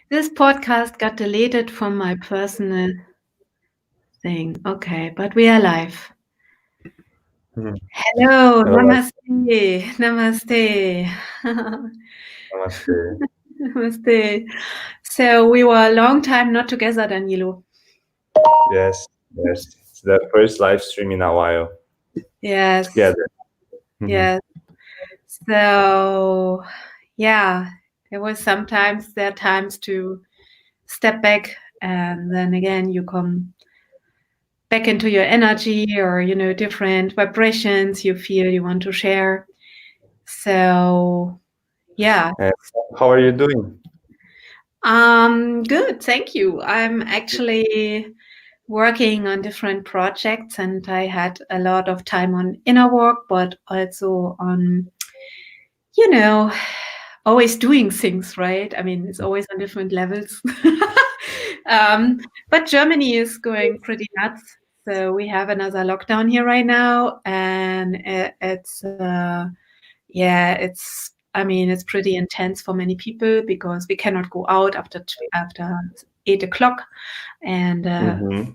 This podcast got deleted from my personal thing. Okay, but we are live. Hmm. Hello, Hello, namaste, namaste, namaste. namaste. So we were a long time not together, Danilo. Yes, yes. It's the first live stream in a while Yes, together. Mhm. yes. So yeah, there are times to step back, and then again you come back into your energy or different vibrations you feel you want to share. So yeah, And how are you doing? good, thank you. I'm actually working on different projects, and I had a lot of time on inner work, but also on you know always doing things, right? I mean, it's always on different levels. um, but Germany is going pretty nuts. So we have another lockdown here right now, and I mean, it's pretty intense for many people because we cannot go out after 8 o'clock, and Mm-hmm.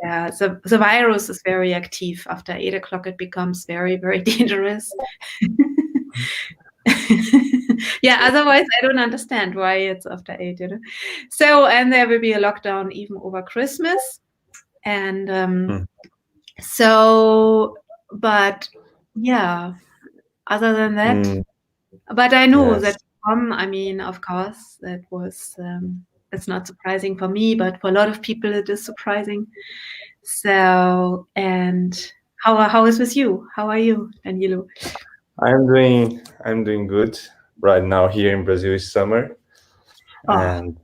yeah, the virus is very active. After 8 o'clock, it becomes very, very dangerous. Yeah, otherwise I don't understand why it's after 8. So, and there will be a lockdown even over Christmas. And so, but yeah, other than that, Mm, but I know that yes. I mean, of course, that was, it's not surprising for me, but for a lot of people it is surprising. So, and how is with you? How are you, Danilo? I'm doing good. Right now here in Brazil is summer, Oh, and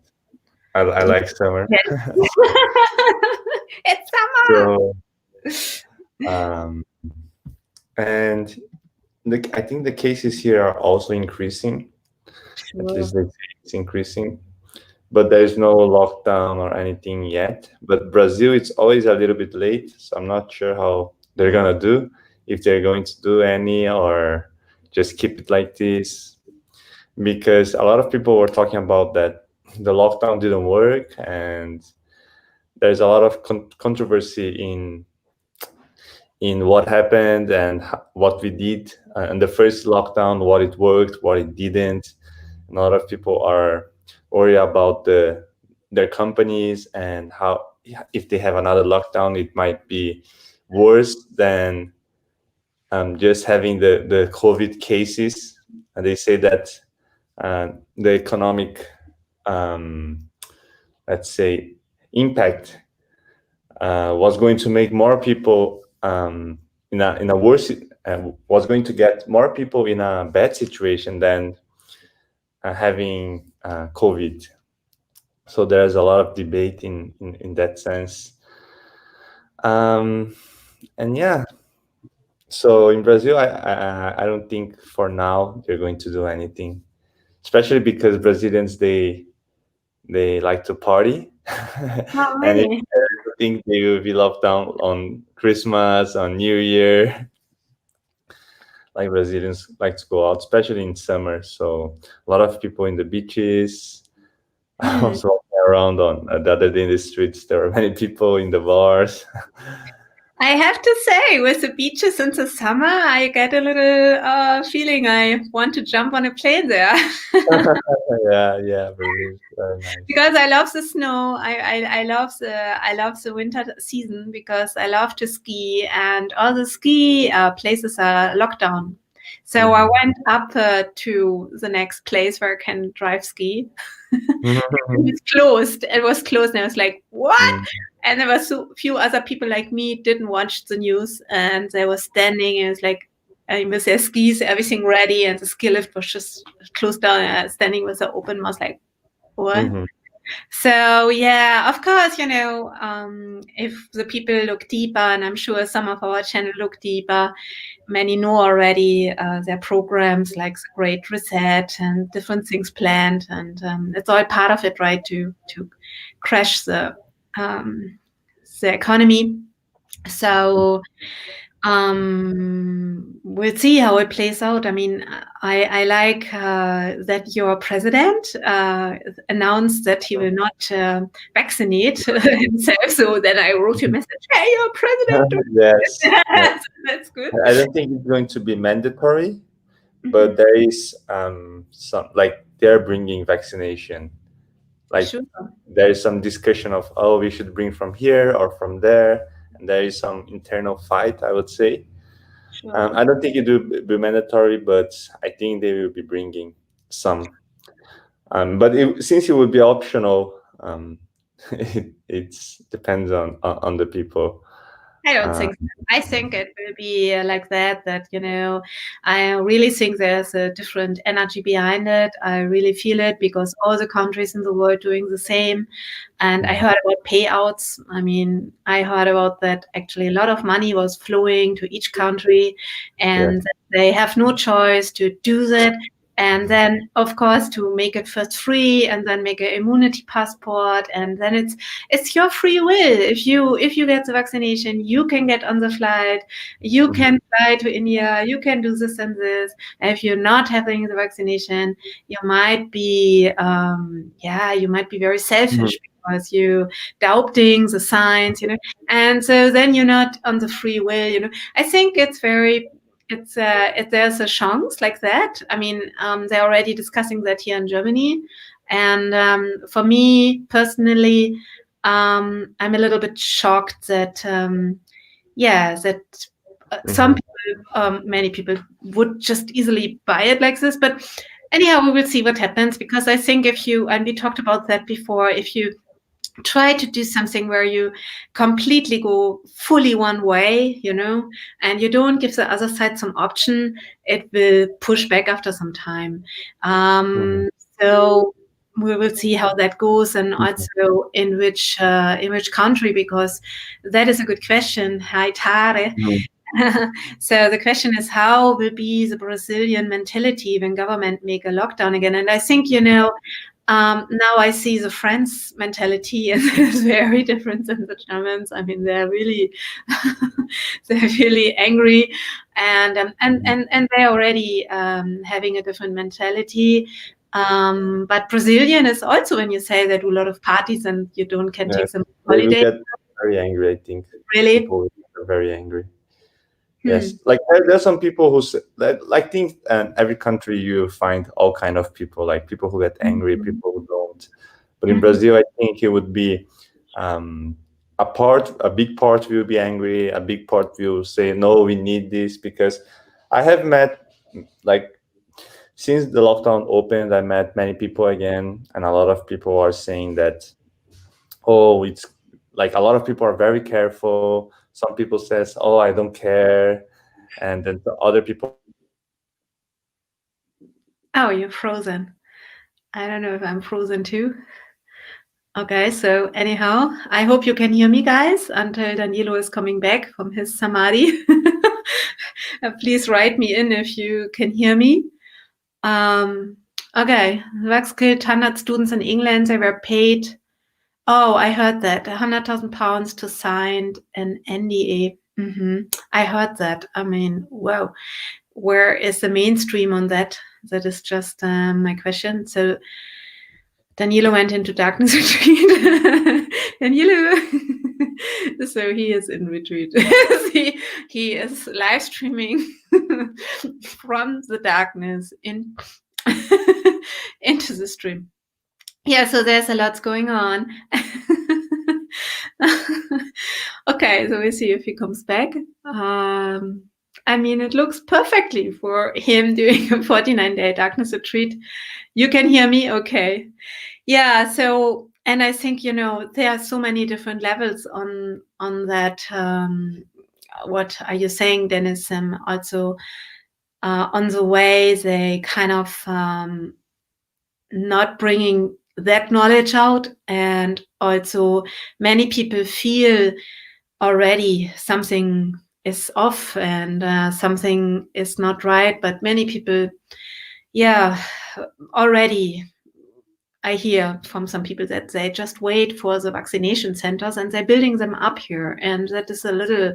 I like summer. yes. It's So summer. um, and I think the cases here are also increasing. At Sure. least they say it's increasing. But there's no lockdown or anything yet. But Brazil, it's always a little bit late, so I'm not sure how they're gonna do, if they're going to do any or just keep it like this. Because a lot of people were talking about that the lockdown didn't work, and there's a lot of controversy in what happened and what we did in the first lockdown, what it worked, what it didn't. And a lot of people are worried about their companies and how if they have another lockdown, it might be worse than just having the COVID cases. And they say that the economic, um, let's say, impact was going to make more people in a worse was going to get more people in a bad situation than having COVID. So there's a lot of debate in that sense. Um, and yeah, so in Brazil, I don't think for now they're going to do anything, especially because Brazilians they like to party, Not and if really. I think they will be locked down on Christmas, on New Year. Like Brazilians like to go out, especially in summer. So a lot of people in the beaches. I Hmm. was walking around on the other day in the streets. There were many people in the bars. I have to say, with the beaches in the summer, I get a little feeling I want to jump on a plane there. Yeah, yeah, Brazil is very nice. Because I love the snow. I love the winter season because I love to ski, and all the ski places are locked down. So I Mhm. went up to the next place where I can drive ski. It was closed. It was closed, and I was like, "What?" Mhm. And there were so few other people like me didn't watch the news, and they were standing, and it was like, with their skis, everything ready, and the ski lift was just closed down, and standing with the open mouth, like, what? Mhm. So yeah, of course, if the people look deeper, and I'm sure some of our channel look deeper, many know already their programs like the Great Reset and different things planned, and it's all part of it, right? To crash um, the economy. So We'll see how it plays out. I mean, I like that your president announced that he will not vaccinate himself. So then I wrote you a message, hey, your president. Yes. Yeah. That's good. I don't think it's going to be mandatory, Mhm. but there is some, like, they're bringing vaccination. Like, Sure, there is some discussion of, oh, we should bring from here or from there, and there is some internal fight, I would say. sure. I don't think it will be mandatory, but I think they will be bringing some. But since it would be optional, it depends on the people. I don't Uh, think so. I think it will be like that, I really think there's a different energy behind it. I really feel it because all the countries in the world doing the same. And I heard about payouts. I mean, I heard about that actually a lot of money was flowing to each country yeah. and they have no choice to do that. And then, of course, to make it first free and then make an immunity passport. And then it's your free will. If you get the vaccination, you can get on the flight, you Mhm. can fly to India, you can do this and this. And if you're not having the vaccination, you might be you might be very Mhm. selfish because you doubting the signs. And so then you're not on the free will. I think there's a chance like that. I mean, they're already discussing that here in Germany. And for me personally, I'm a little bit shocked that some Mhm. people, many people would just easily buy it like this. But anyhow, we will see what happens, because I think and we talked about that before, if you try to do something where you completely go fully one way, and you don't give the other side some option, it will push back after some time. Mhm. Um, so we will see how that goes, and Mhm. also in which country, because that is a good question. Hi, Tare. Mhm. So the question is, how will be the Brazilian mentality when government make a lockdown again? And I think, now I see the French mentality, and it's very different than the Germans. I mean, they're really angry, and they're already having a different mentality. But Brazilian is also, when you say they do a lot of parties and you can Yeah. take some They will holiday. get very angry, I think. Really? People are very angry. Hmm. Yes, like there's some people who say that, like, think, and every country you find all kind of people, like people who get angry, Mhm. people who don't. But in Mhm. Brazil, I think it would be um, a big part will be angry, a big part will say, no, we need this, because I have met, like, since the lockdown opened, I met many people again, and a lot of people are saying that, oh, it's like a lot of people are very careful. Some people says, oh, I don't care, and then the other people are saying, oh, I care. Oh, you're frozen. I don't know if I'm frozen too. Okay, so anyhow, I hope you can hear me, guys, until Danilo is coming back from his samadhi. Please write me in if you can hear me. Um, okay, Wax killed 100 students in England. They were paid. Oh, I heard that. £100,000 to sign an NDA. I heard that. I mean, wow. Where is the mainstream on that? That is just my question. So Danilo went into darkness retreat. Danilo. So he is in retreat. he is live streaming from the darkness into the stream. Yeah, so there's a lot going on. Okay, so we see if he comes back. I mean, it looks perfectly for him doing a 49-day darkness retreat. You can hear me? Okay. Yeah, so, and I think, there are so many different levels on that. What are you saying, Dennis? Also on the way they kind of not bringing that knowledge out, and also many people feel already something is off and something is not right, but many people, yeah, already I hear from some people that they just wait for the vaccination centers and they're building them up here, and that is a little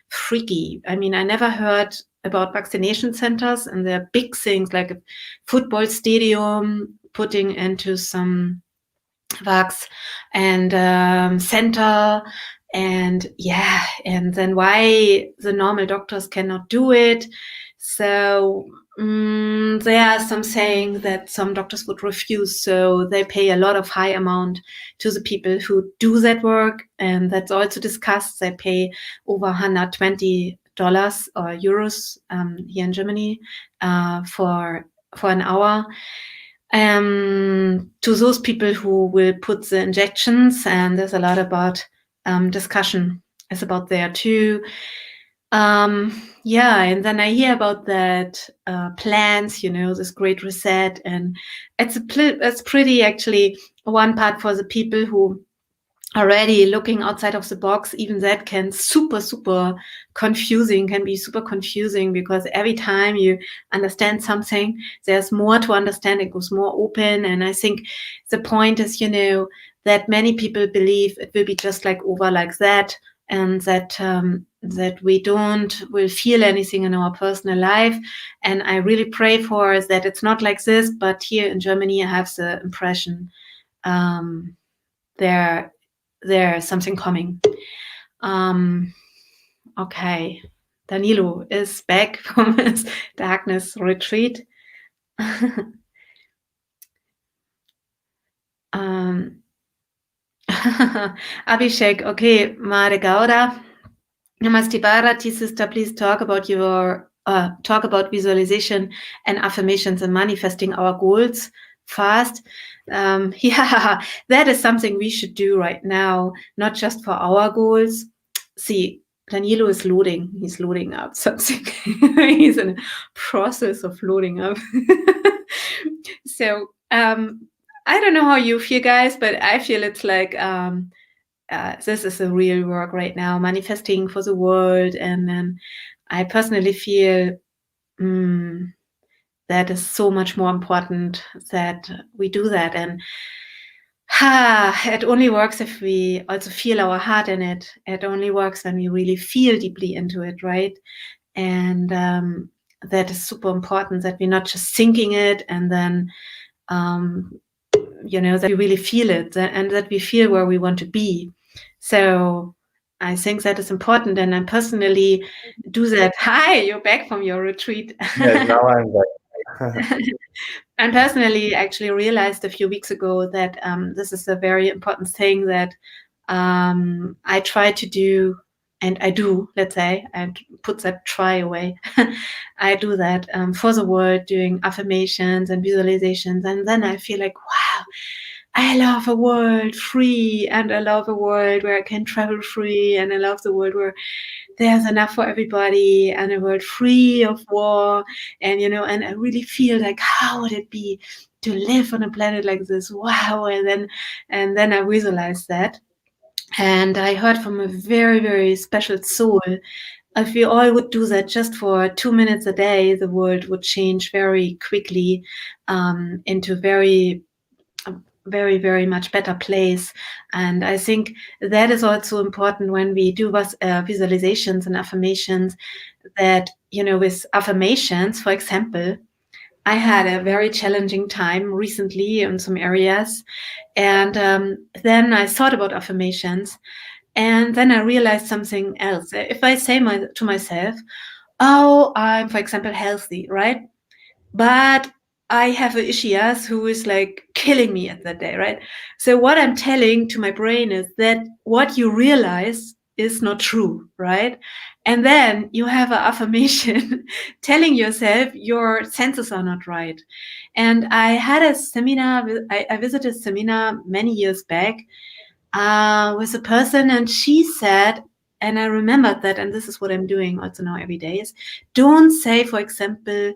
freaky. I mean, I never heard about vaccination centers, and there are big things like a football stadium putting into some vax and center, and and then why the normal doctors cannot do it. So there are some saying that some doctors would refuse, so they pay a lot of high amount to the people who do that work, and that's also discussed. They pay over $120 or euros here in Germany for an hour. To those people who will put the injections, and there's a lot about discussion is about there too. And then I hear about that plans, this great reset, and it's pretty actually one part for the people who already looking outside of the box. Even that can be super confusing, because every time you understand something, there's more to understand. It goes more open. And I think the point is, that many people believe it will be just like over like that, and that we will feel anything in our personal life. And I really pray for that it's not like this, but here in Germany, I have the impression there's something coming. Okay, Danilo is back from his darkness retreat. Abhishek, okay, Mare Gauda. Namaste Bharati, sister, please talk about visualization and affirmations and manifesting our goals fast. That is something we should do right now, not just for our goals. See, Danilo is loading. He's loading up something. He's in a process of loading up. So I don't know how you feel, guys, but I feel it's like this is a real work right now, manifesting for the world. And then I personally feel that is so much more important that we do that. And it only works if we also feel our heart in it. It only works when we really feel deeply into it, right? And that is super important, that we're not just thinking it and then that we really feel it, and that we feel where we want to be. So I think that is important, and I personally do that. Hi, you're back from your retreat. Yes, now I'm back. I personally actually realized a few weeks ago that this is a very important thing that I try to do, and I do, let's say, and put that try away. I do that for the world, doing affirmations and visualizations. And then I feel like, wow, I love a world free, and I love a world where I can travel free, and I love the world where there's enough for everybody, and a world free of war. And, and I really feel like, how would it be to live on a planet like this? Wow. And then I visualized that. And I heard from a very, very special soul, if we all would do that just for 2 minutes a day, the world would change very quickly into very, very much better place. And I think that is also important when we do visualizations and affirmations, that, with affirmations, for example, I had a very challenging time recently in some areas. And then I thought about affirmations, and then I realized something else. If I say to myself, oh, I'm, for example, healthy, right? But I have an ischias who is like killing me at that day, right? So what I'm telling to my brain is that what you realize is not true, right? And then you have an affirmation telling yourself your senses are not right. And I had a seminar, I visited a seminar many years back with a person, and she said, and I remembered that, and this is what I'm doing also now every day, is don't say, for example,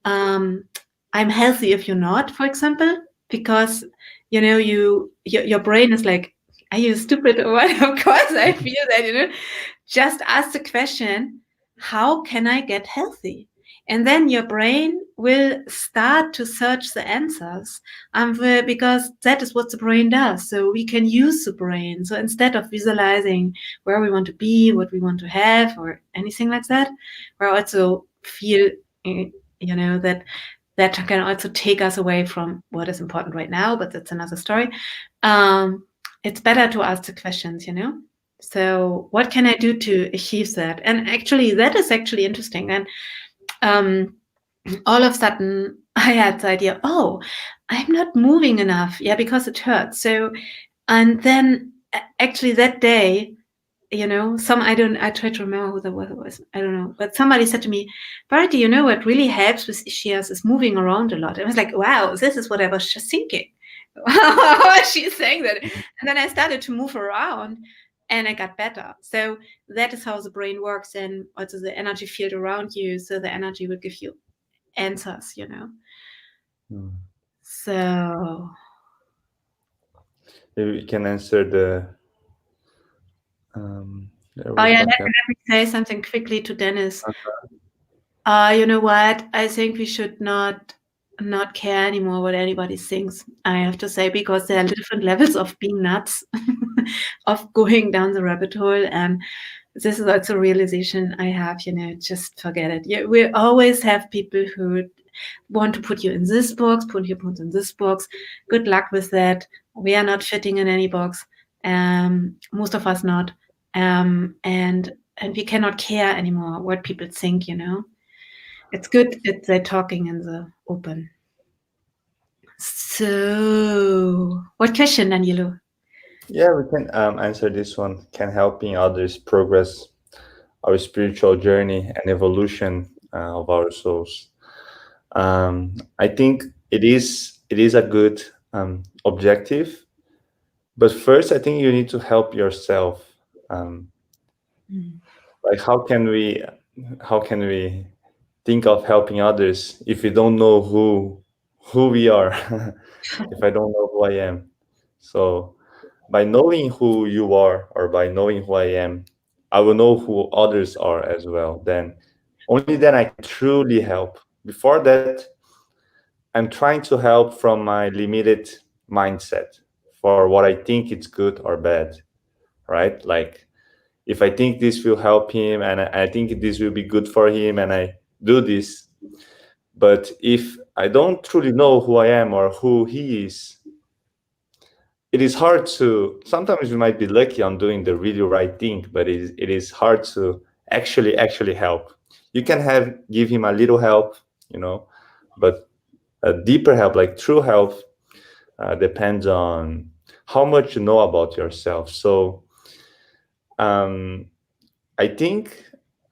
I'm healthy if you're not, for example, because your brain is like, are you stupid or what? Of course I feel that, just ask the question, how can I get healthy? And then your brain will start to search the answers, because that is what the brain does. So we can use the brain. So instead of visualizing where we want to be, what we want to have, or anything like that, we also feel, that can also take us away from what is important right now, but that's another story. It's better to ask the questions, So what can I do to achieve that? And actually, that is actually interesting. And all of a sudden, I had the idea, oh, I'm not moving enough. Yeah, because it hurts. So, and then actually that day, I try to remember who that was. I don't know. But somebody said to me, Bharati, what really helps with ischias is moving around a lot. I was like, wow, this is what I was just thinking. She's saying that. And then I started to move around and I got better. So that is how the brain works, and also the energy field around you. So the energy will give you answers, So maybe we can answer the there was yeah, like let me say something quickly to Dennis. uh, You know what? I think we should not care anymore what anybody thinks. I have to say, because there are different levels of being nuts, of going down the rabbit hole, and this is also a realization I have. Just forget it. We always have people who want to put you in this box, put you in this box. Good luck with that. We are not fitting in any box. Most of us not. And we cannot care anymore what people think. It's good that they're talking in the open. So, what question, Danilo? yeah, we can answer this one. Can helping others progress our spiritual journey and evolution of our souls? I think it is a good objective, but first I think you need to help yourself. Um, like how can we think of helping others if we don't know who we are? If I don't know who I am, so by knowing who you are or by knowing who I am, I will know who others are as well. Then only then I can truly help. Before that, I'm trying to help from my limited mindset for what I think it's good or bad, right? Like if I think this will help him and I think this will be good for him and I do this, but if I don't truly know who I am or who he is, it is hard to, sometimes we might be lucky on doing the really right thing, but it is hard to actually help. You can give him a little help, but a deeper help, like true help, depends on how much you know about yourself. So um, I think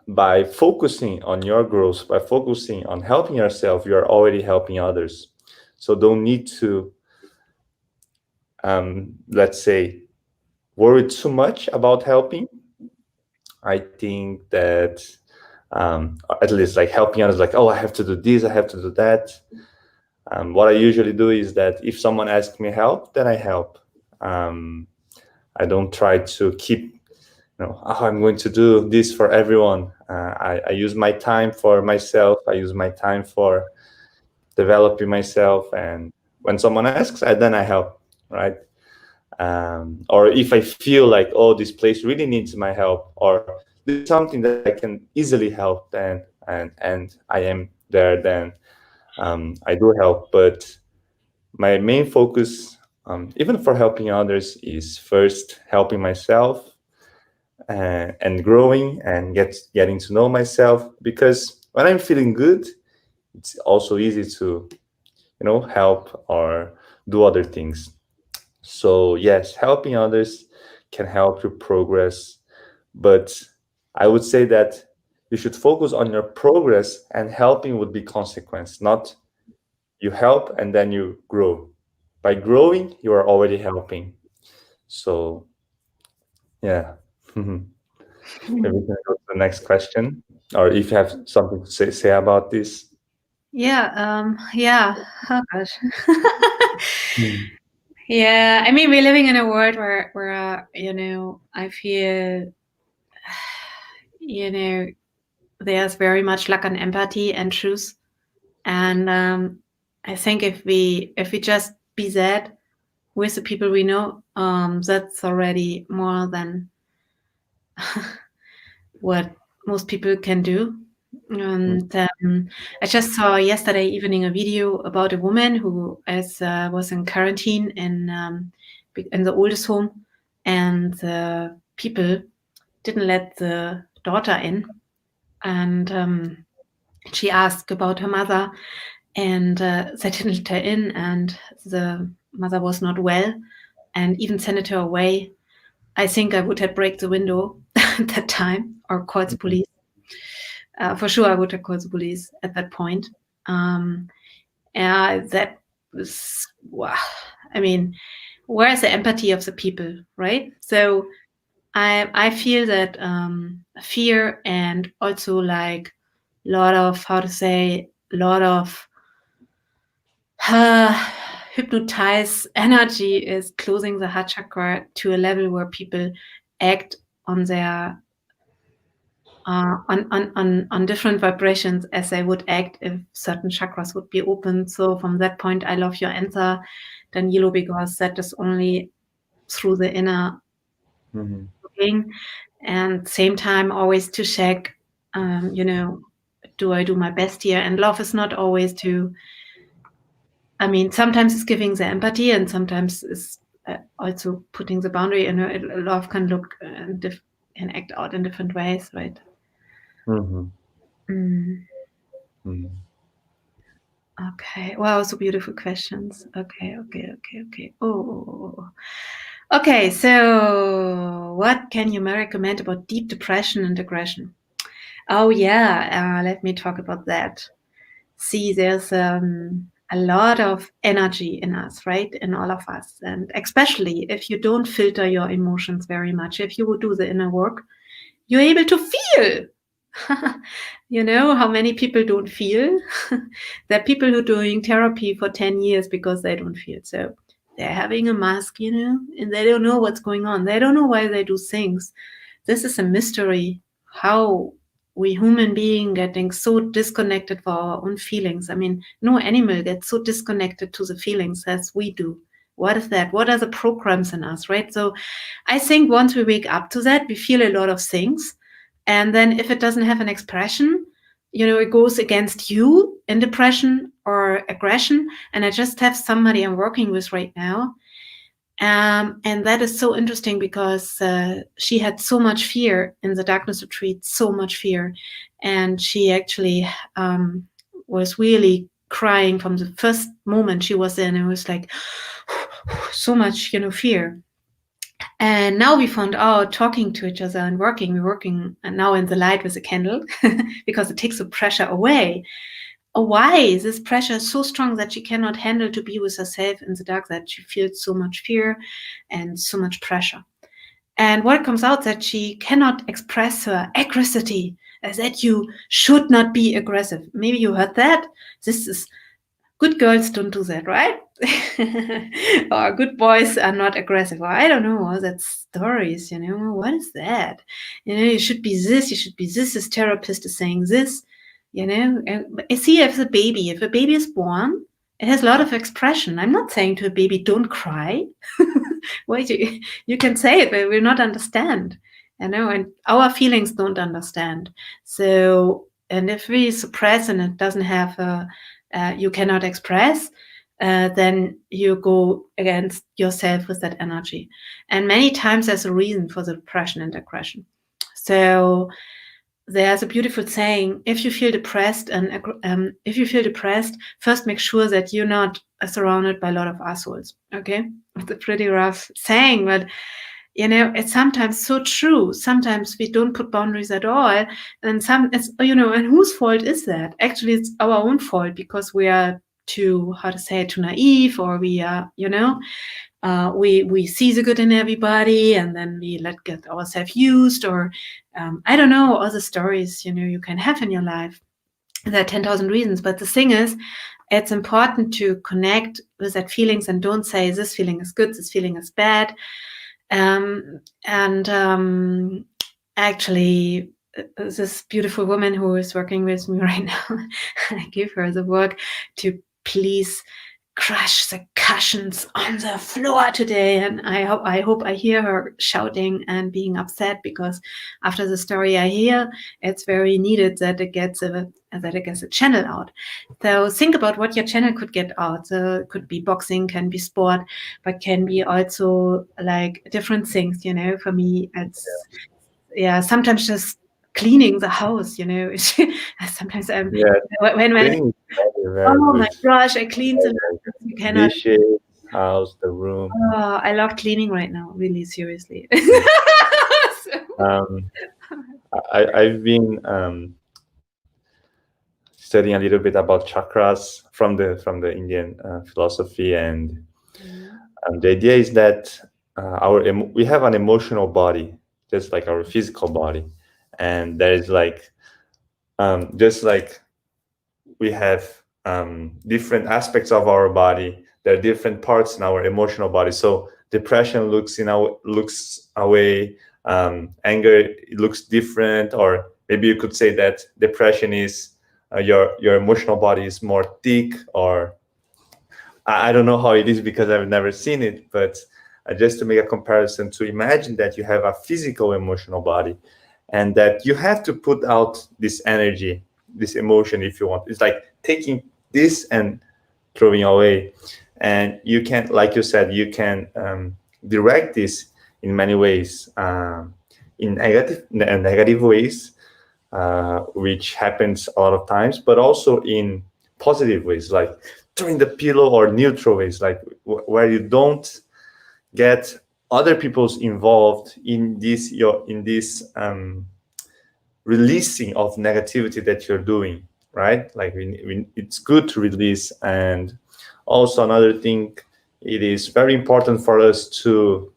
by focusing on your growth, by focusing on helping yourself, you are already helping others. So don't need to, let's say, worry too much about helping. I think that at least like helping others, like, oh, I have to do this, I have to do that. What I usually do is that if someone asks me help, then I help. I don't try to keep, oh, I'm going to do this for everyone. I use my time for myself. I use my time for developing myself. And when someone asks, then I help, right? Or if I feel like, oh, this place really needs my help, or this is something that I can easily help, then and I am there, then I do help. But my main focus, even for helping others, is first helping myself and growing and getting to know myself. Because when I'm feeling good, it's also easy to help or do other things. So yes, helping others can help you progress, but I would say that you should focus on your progress, and helping would be consequence, not you help and then you grow. By growing, you are already helping. So yeah. Maybe we can go to the next question, or if you have something to say about this. Yeah. Oh gosh. Mm. Yeah, I mean, we're living in a world where I feel, you know, there's very much lack on empathy and truth. And I think if we just be that with the people we know, that's already more than what most people can do. And I just saw yesterday evening a video about a woman who was in quarantine in the oldest home, and the people didn't let the daughter in, and she asked about her mother, and they didn't let her in, and the mother was not well, and even sent her away. I think I would have break the window at that time or called the police. For sure, I would have called the police at that point. That was, wow. I mean, where's the empathy of the people, right? So I feel that fear and also like a lot of hypnotized energy is closing the heart chakra to a level where people act on their on different vibrations as they would act if certain chakras would be open. So from that point, I love your answer, Danilo, because that is only through the inner looking, and same time always to check, do I do my best here? And love is not always sometimes it's giving the empathy, and sometimes it's also putting the boundary. And love can look and act out in different ways, right? Okay. Wow, so beautiful questions. Okay. Oh. Okay, so what can you recommend about deep depression and aggression? Oh yeah, let me talk about that. See, there's a lot of energy in us, right? In all of us. And especially if you don't filter your emotions very much, if you would do the inner work, you're able to feel. You know how many people don't feel? There are people who are doing therapy for 10 years because they don't feel. So they're having a mask, and they don't know what's going on. They don't know why they do things. This is a mystery, how we human being getting so disconnected for our own feelings. I mean, no animal gets so disconnected to the feelings as we do. What is that? What are the programs in us, right? So I think once we wake up to that, we feel a lot of things. And then if it doesn't have an expression, it goes against you in depression or aggression. And I just have somebody I'm working with right now. And that is so interesting because she had so much fear in the darkness retreat, so much fear. And she actually was really crying from the first moment she was in. It was like so much, fear. And now we found out talking to each other and we're working now in the light with a candle because it takes the pressure away. Why is this pressure so strong that she cannot handle to be with herself in the dark, that she feels so much fear and so much pressure? And what comes out that she cannot express her aggressivity, as that you should not be aggressive. Maybe you heard that. This is good girls don't do that, right? Or good boys are not aggressive. Or I don't know. That's stories, What is that? You should be this, you should be this. This therapist is saying this, And I see if a baby is born, it has a lot of expression. I'm not saying to a baby, don't cry. Wait, you can say it, but we'll not understand, and our feelings don't understand. So, and if we suppress and it doesn't have you cannot express, then you go against yourself with that energy. And many times there's a reason for the depression and aggression. So there's a beautiful saying: if you feel depressed, first make sure that you're not surrounded by a lot of assholes. Okay, it's a pretty rough saying, but it's sometimes so true. Sometimes we don't put boundaries at all, and and whose fault is that? Actually, it's our own fault because we are too naive, or we are we see the good in everybody, and then we get ourselves used, or I don't know, all the stories you can have in your life. There are 10,000 reasons, but the thing is, it's important to connect with that feelings and don't say this feeling is good, this feeling is bad. Actually, this beautiful woman who is working with me right now. I give her the work to please crush the cushions on the floor today, and I hope I hear her shouting and being upset, because after the story I hear, it's very needed that it gets a channel out. So think about what your channel could get out. So it could be boxing, can be sport, but can be also like different things. For me, it's sometimes just cleaning the house. Sometimes Yeah, when cleaning is very oh my good. gosh, I cleaned the house. You cannot. Dishes, house, the room. Oh, I love cleaning right now, really seriously. Um, I've been studying a little bit about chakras from the Indian philosophy, and the idea is that we have an emotional body, just like our physical body, and there is like just like we have different aspects of our body. There are different parts in our emotional body. So depression looks away. Anger, it looks different, or maybe you could say that depression is your emotional body is more thick, or I don't know how it is because I've never seen it, but just to make a comparison, to imagine that you have a physical emotional body, and that you have to put out this energy, this emotion, if you want. It's like taking this and throwing away. And you can, like you said, you can direct this in many ways, in negative ways, which happens a lot of times, but also in positive ways, like throwing the pillow, or neutral ways, like where you don't get other people's involved in this releasing of negativity that you're doing, right? Like it's good to release. And also another thing, it is very important for us to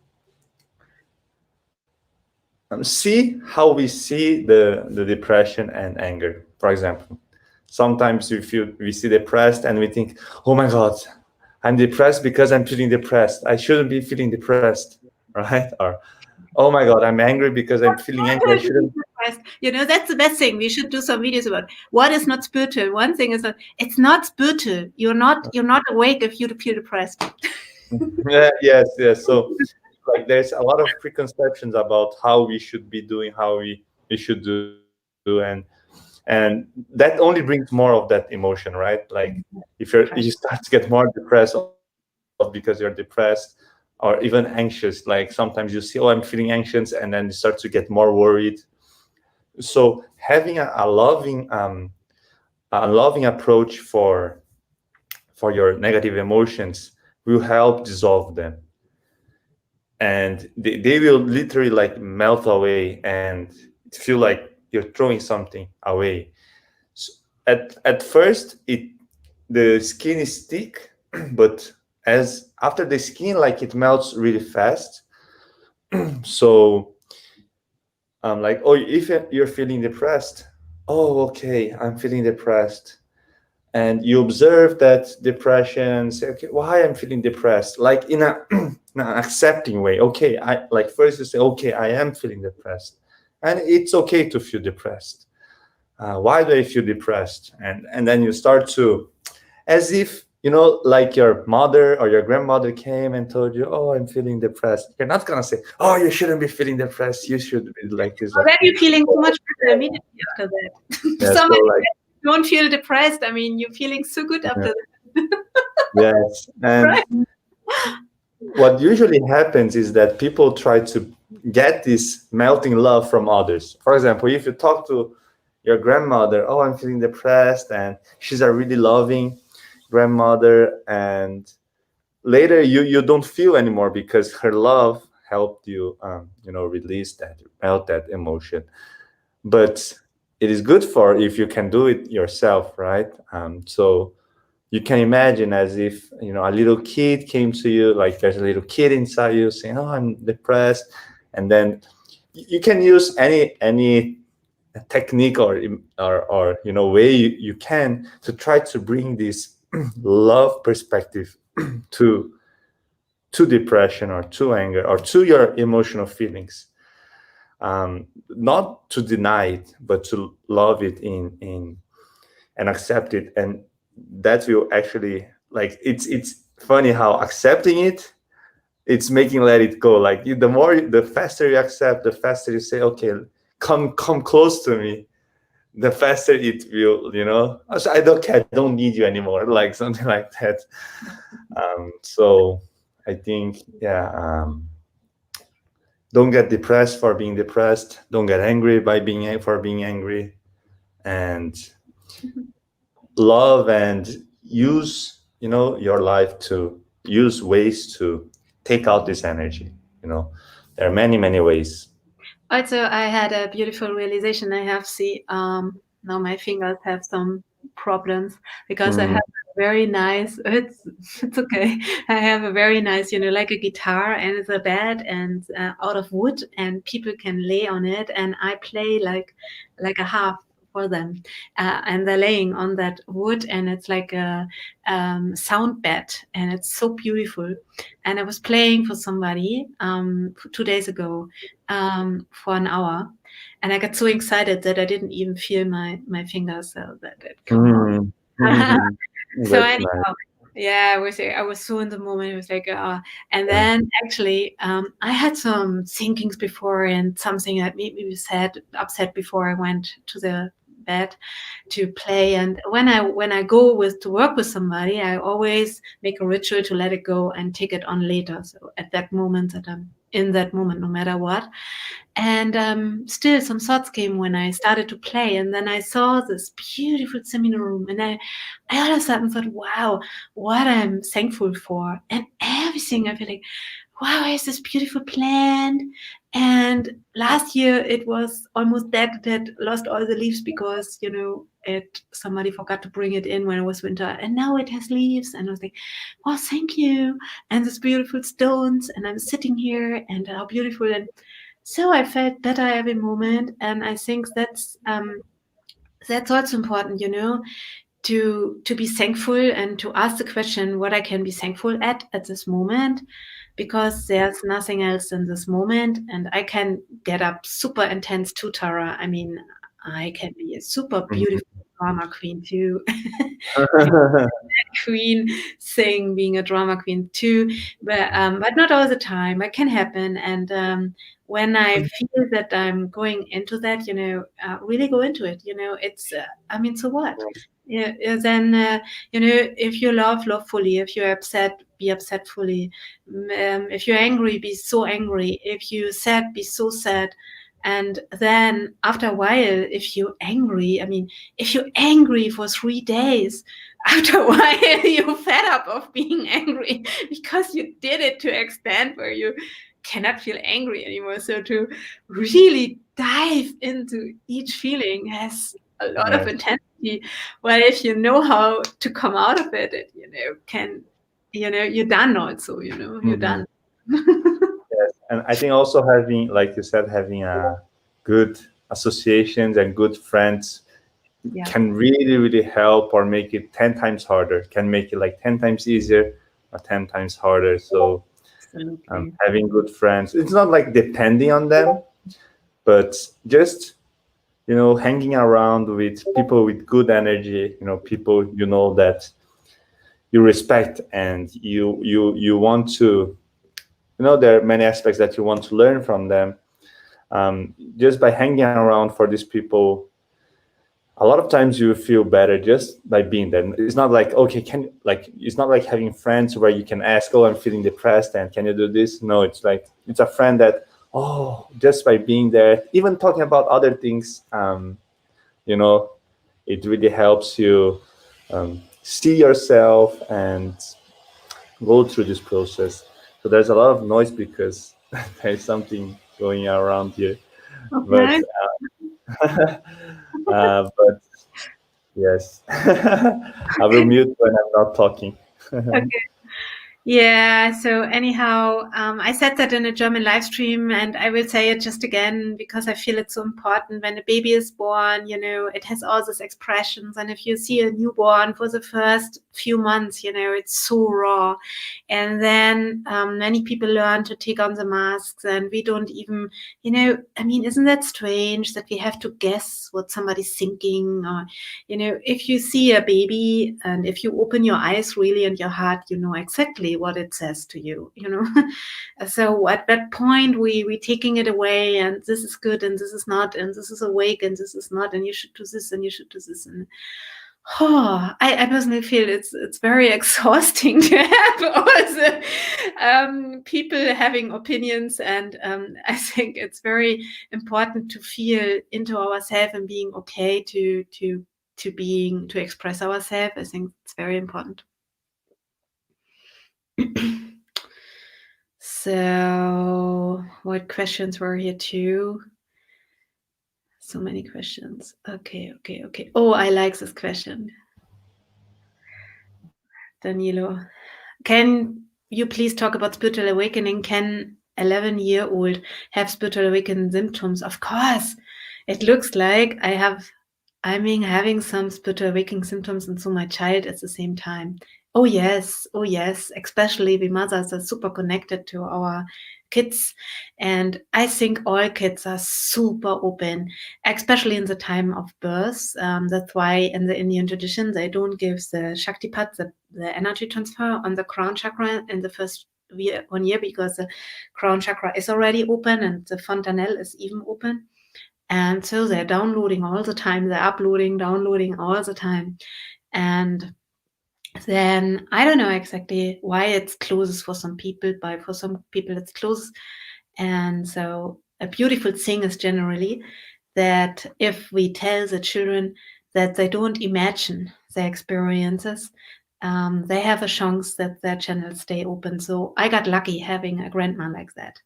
see how we see the depression and anger. For example, sometimes we see depressed and we think, oh my God, I'm depressed because I'm feeling depressed. I shouldn't be feeling depressed, right? Or, oh my God, I'm angry because I'm feeling angry. I shouldn't. That's the best thing. We should do some videos about what is not spiritual. One thing is that it's not spiritual. You're not awake if you feel depressed. Yeah, yes. So like there's a lot of preconceptions about how we should be doing, how we should do, and that only brings more of that emotion, right? Like if you start to get more depressed because you're depressed, or even anxious, like sometimes you see, oh, I'm feeling anxious, and then you start to get more worried. So having a loving approach for your negative emotions will help dissolve them, and they will literally like melt away and feel like you're throwing something away. So at first the skin is thick, but as after the skin, like it melts really fast. So like, oh, if you're feeling depressed, oh, okay, I'm feeling depressed, and you observe that depression, say, okay, why I'm feeling depressed, like in an accepting way. Okay, I like first you say, okay, I am feeling depressed, and it's okay to feel depressed. Why do I feel depressed? And then you start to, as if, like your mother or your grandmother came and told you, oh, I'm feeling depressed. You're not gonna say, oh, you shouldn't be feeling depressed, you should be like this, Well, like, then you're feeling so much better immediately after that. yeah, Somebody so like, don't feel depressed. I mean, you're feeling so good after that. yes. And Right. what usually happens is that people try to get this melting love from others. For example, if you talk to your grandmother, oh, I'm feeling depressed, and she's a really loving grandmother, and later you don't feel anymore because her love helped you release that, melt that emotion. But it is good for if you can do it yourself, right? So you can imagine as if a little kid came to you, like there's a little kid inside you saying, oh, I'm depressed. And then you can use any technique or way you can to try to bring this love perspective to depression or to anger or to your emotional feelings. not to deny it, but to love it in and accept it. And that will actually, like, it's funny how accepting it, it's making let it go. Like the more, the faster you accept, the faster you say, okay, come close to me, the faster it will, so I don't need you anymore, like something like that. So I think, yeah, don't get depressed for being depressed, don't get angry by being angry, and love, and use, your life to use ways to take out this energy. There are many ways. Also, I had a beautiful realization. I have now my fingers have some problems because I have Mm, a very nice. It's okay. I have a very nice, like a guitar, and it's a bed and out of wood, and people can lay on it, and I play like a harp for them, and they're laying on that wood, and it's like a sound bed, and it's so beautiful. And I was playing for somebody 2 days ago for an hour, and I got so excited that I didn't even feel my fingers, so that it come out. mm, mhm. So That's nice. anyhow, yeah, I was so in the moment. It was like, and then actually, I had some thinkings before, and something that made me sad, upset before I went to the bed to play. And when I go with to work with somebody, I always make a ritual to let it go and take it on later. So at that moment, that I'm in that moment, no matter what. And still, some thoughts came when I started to play, and then I saw this beautiful seminar room, and I all of a sudden thought, "Wow, what I'm thankful for!" And everything I feel like, "Wow, here's this beautiful plant." And last year it was almost dead, that lost all the leaves because it somebody forgot to bring it in when it was winter, and now it has leaves. And I was like, "Wow, thank you!" And this beautiful stones, and I'm sitting here, and how beautiful. And so I felt better every moment, and I think that's also important, to be thankful and to ask the question what I can be thankful at this moment, because there's nothing else in this moment, and I can get up super intense too, Tara. I mean, I can be a super Mhm. beautiful drama queen too. Queen thing, being a drama queen too, but not all the time. It can happen, and when I feel that I'm going into that, really go into it. It's I mean, so what? Yeah, then if you love fully. If you're upset, be upset fully. If you're angry, be so angry. If you're sad, be so sad. And then after a while, if you're angry, I mean, if you're angry for 3 days, after a while you're fed up of being angry because you did it to an extent where you cannot feel angry anymore. So to really dive into each feeling has a lot of Yes. intensity. Well, if you know how to come out of it, you're done also, you're Mhm. done. Yes. And I think also having, like you said, having a good associations and good friends Yeah, can really help, or make it 10 times harder, can make it like 10 times easier or 10 times harder. So absolutely. having good friends, it's not like depending on them, but just hanging around with people with good energy, people that you respect, and you want to, there are many aspects that you want to learn from them. Just by hanging around for these people, a lot of times you feel better just by being there. It's not like, okay, it's not like having friends where you can ask, oh, I'm feeling depressed, and can you do this? No, it's like, it's a friend that, oh, just by being there, even talking about other things, you know it really helps you see yourself and go through this process. So there's a lot of noise because there's something going around here, but Okay. but yes, I will mute when I'm not talking. Okay. Yeah, so anyhow, I said that in a German live stream, and I will say it just again because I feel it's so important. When a baby is born, it has all these expressions. And if you see a newborn for the first few months, it's so raw. And then many people learn to take on the masks, and we don't even, I mean, isn't that strange that we have to guess what somebody's thinking? Or, if you see a baby and if you open your eyes really and your heart, you know exactly what it says to you. So at that point we taking it away, and this is good and this is not, and this is awake and this is not, and you should do this and you should do this. And I personally feel it's very exhausting to have all the people having opinions, and I think it's very important to feel into ourselves and being okay to express ourselves. I think it's very important. So, what questions were here too? So many questions. Okay. Oh, I like this question. Danilo, can you please talk about spiritual awakening? Can 11-year-old have spiritual awakening symptoms? Of course. It looks like I'm having some spiritual awakening symptoms, and so my child at the same time. Oh yes, especially we mothers are super connected to our kids, and I think all kids are super open, especially in the time of birth. That's why in the Indian tradition they don't give the Shaktipat, the energy transfer on the crown chakra in the first 1 year, because the crown chakra is already open and the fontanelle is even open. And so they're downloading all the time, they're uploading, downloading all the time. And then I don't know exactly why it's closes for some people, but for some people it's closed. And so a beautiful thing is generally that if we tell the children that they don't imagine their experiences, they have a chance that their channels stay open. So I got lucky having a grandma like that,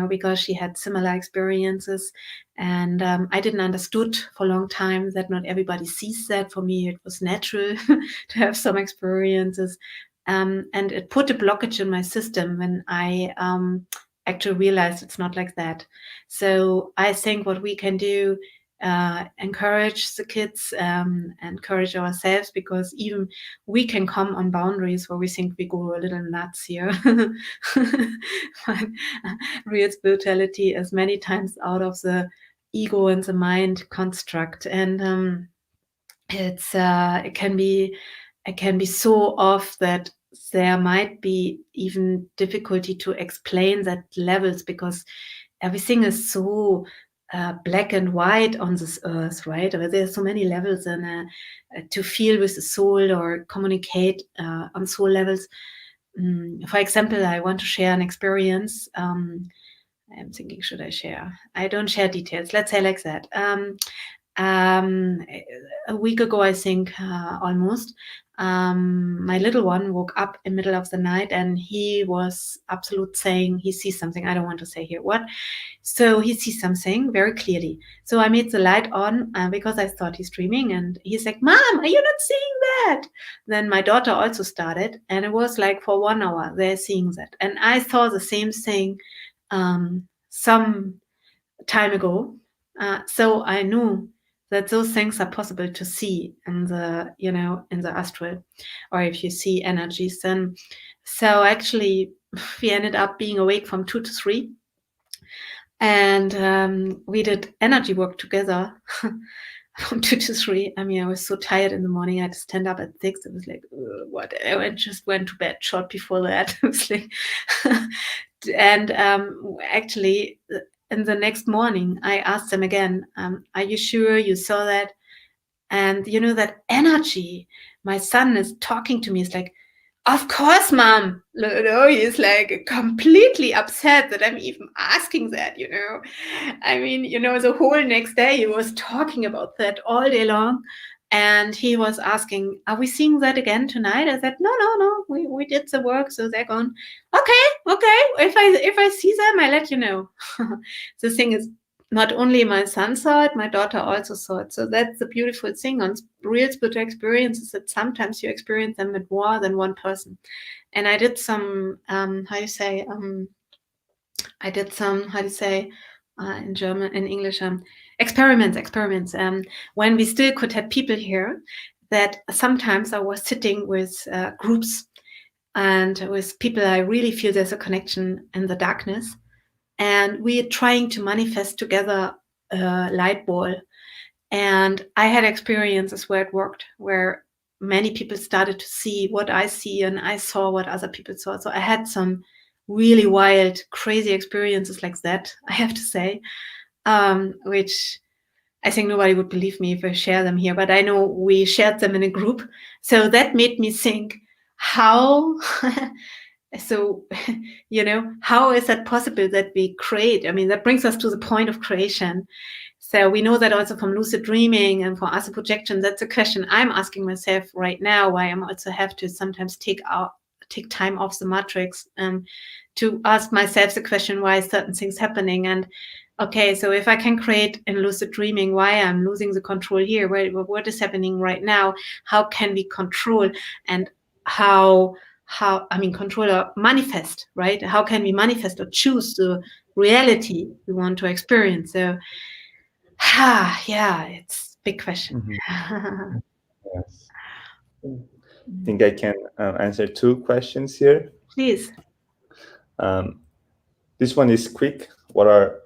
because she had similar experiences. And I didn't understood for a long time that not everybody sees that. For me, it was natural to have some experiences. And it put a blockage in my system when I actually realized it's not like that. So I think what we can do, encourage the kids, encourage ourselves, because even we can come on boundaries where we think we go a little nuts here. But real spirituality is many times out of the ego and the mind construct, and it can be so off that there might be even difficulty to explain that levels, because everything is so black and white on this earth, right? There's so many levels, and to feel with the soul or communicate on soul levels. For example, I want to share an experience. I'm thinking, should I share? I don't share details. Let's say like that. A week ago, I think, almost, my little one woke up in the middle of the night, and he was absolute saying he sees something. I don't want to say here what. So he sees something very clearly. So I made the light on because I thought he's dreaming, and he's like, "Mom, are you not seeing that?" Then my daughter also started, and it was like for 1 hour they're seeing that. And I saw the same thing some time ago. So I knew that those things are possible to see in the, in the astral, or if you see energies. Then, so actually, we ended up being awake from 2 to 3, and we did energy work together from 2 to 3. I mean, I was so tired in the morning. I had to stand up at 6. It was like, what? I just went to bed short before that. It was like, and actually, in the next morning, I asked them again, are you sure you saw that? And that energy, my son is talking to me. It's like, of course, mom. He's like completely upset that I'm even asking that, I mean, the whole next day he was talking about that all day long. And he was asking, are we seeing that again tonight? I said, no, we did the work, so they're gone. Okay. If I see them, I let you know. The thing is, not only my son saw it, my daughter also saw it. So that's the beautiful thing on real spiritual experiences, that sometimes you experience them with more than one person. And I did some, how you say, I did some, how do you say, in German, in English, experiments, when we still could have people here, that sometimes I was sitting with groups and with people I really feel there's a connection in the darkness. And we're trying to manifest together a light ball. And I had experiences where it worked, where many people started to see what I see and I saw what other people saw. So I had some really wild, crazy experiences like that, I have to say, which I think nobody would believe me if I share them here, but I know we shared them in a group. So that made me think how, so, how is that possible that we create? I mean, that brings us to the point of creation. So we know that also from lucid dreaming and for astral projection. That's a question I'm asking myself right now, why I'm also have to sometimes take time off the matrix to ask myself the question, why certain things happening. And okay, so if I can create in lucid dreaming, why I'm losing the control here, what is happening right now, how can we control, and how I mean control or manifest, right? How can we manifest or choose the reality we want to experience? So yeah, it's a big question. Yes. I think I can answer two questions here. Please. This one is quick. What are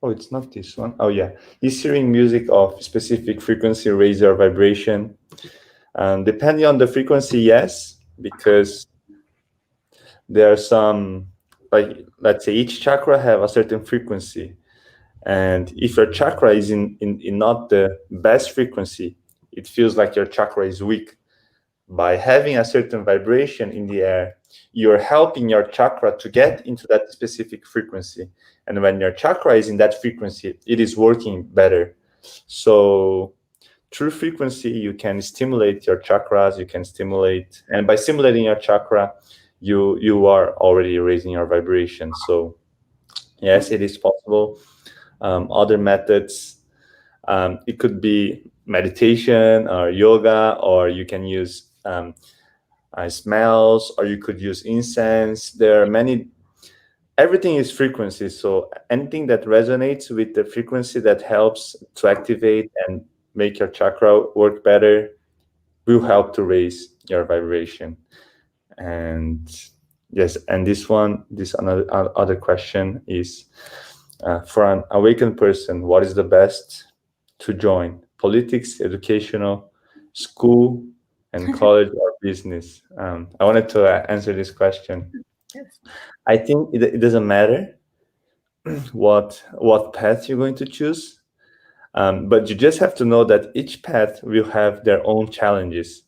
Oh, it's not this one. Oh, yeah. Is hearing music of specific frequency raise your vibration? Depending on the frequency, yes, because there are some, like, let's say each chakra have a certain frequency. And if your chakra is in not the best frequency, it feels like your chakra is weak. By having a certain vibration in the air, you're helping your chakra to get into that specific frequency. And when your chakra is in that frequency, it is working better. So through frequency, you can stimulate your chakras, you can stimulate, and by stimulating your chakra, you are already raising your vibration. So yes, it is possible. Other methods, it could be meditation or yoga, or you can use smells, or you could use incense. There are many. Everything is frequency, so anything that resonates with the frequency that helps to activate and make your chakra work better will help to raise your vibration. And yes, and this another other question is, for an awakened person, what is the best to join? Politics, educational, school, and college or business? I wanted to answer this question. Yes. I think it doesn't matter what path you're going to choose, but you just have to know that each path will have their own challenges.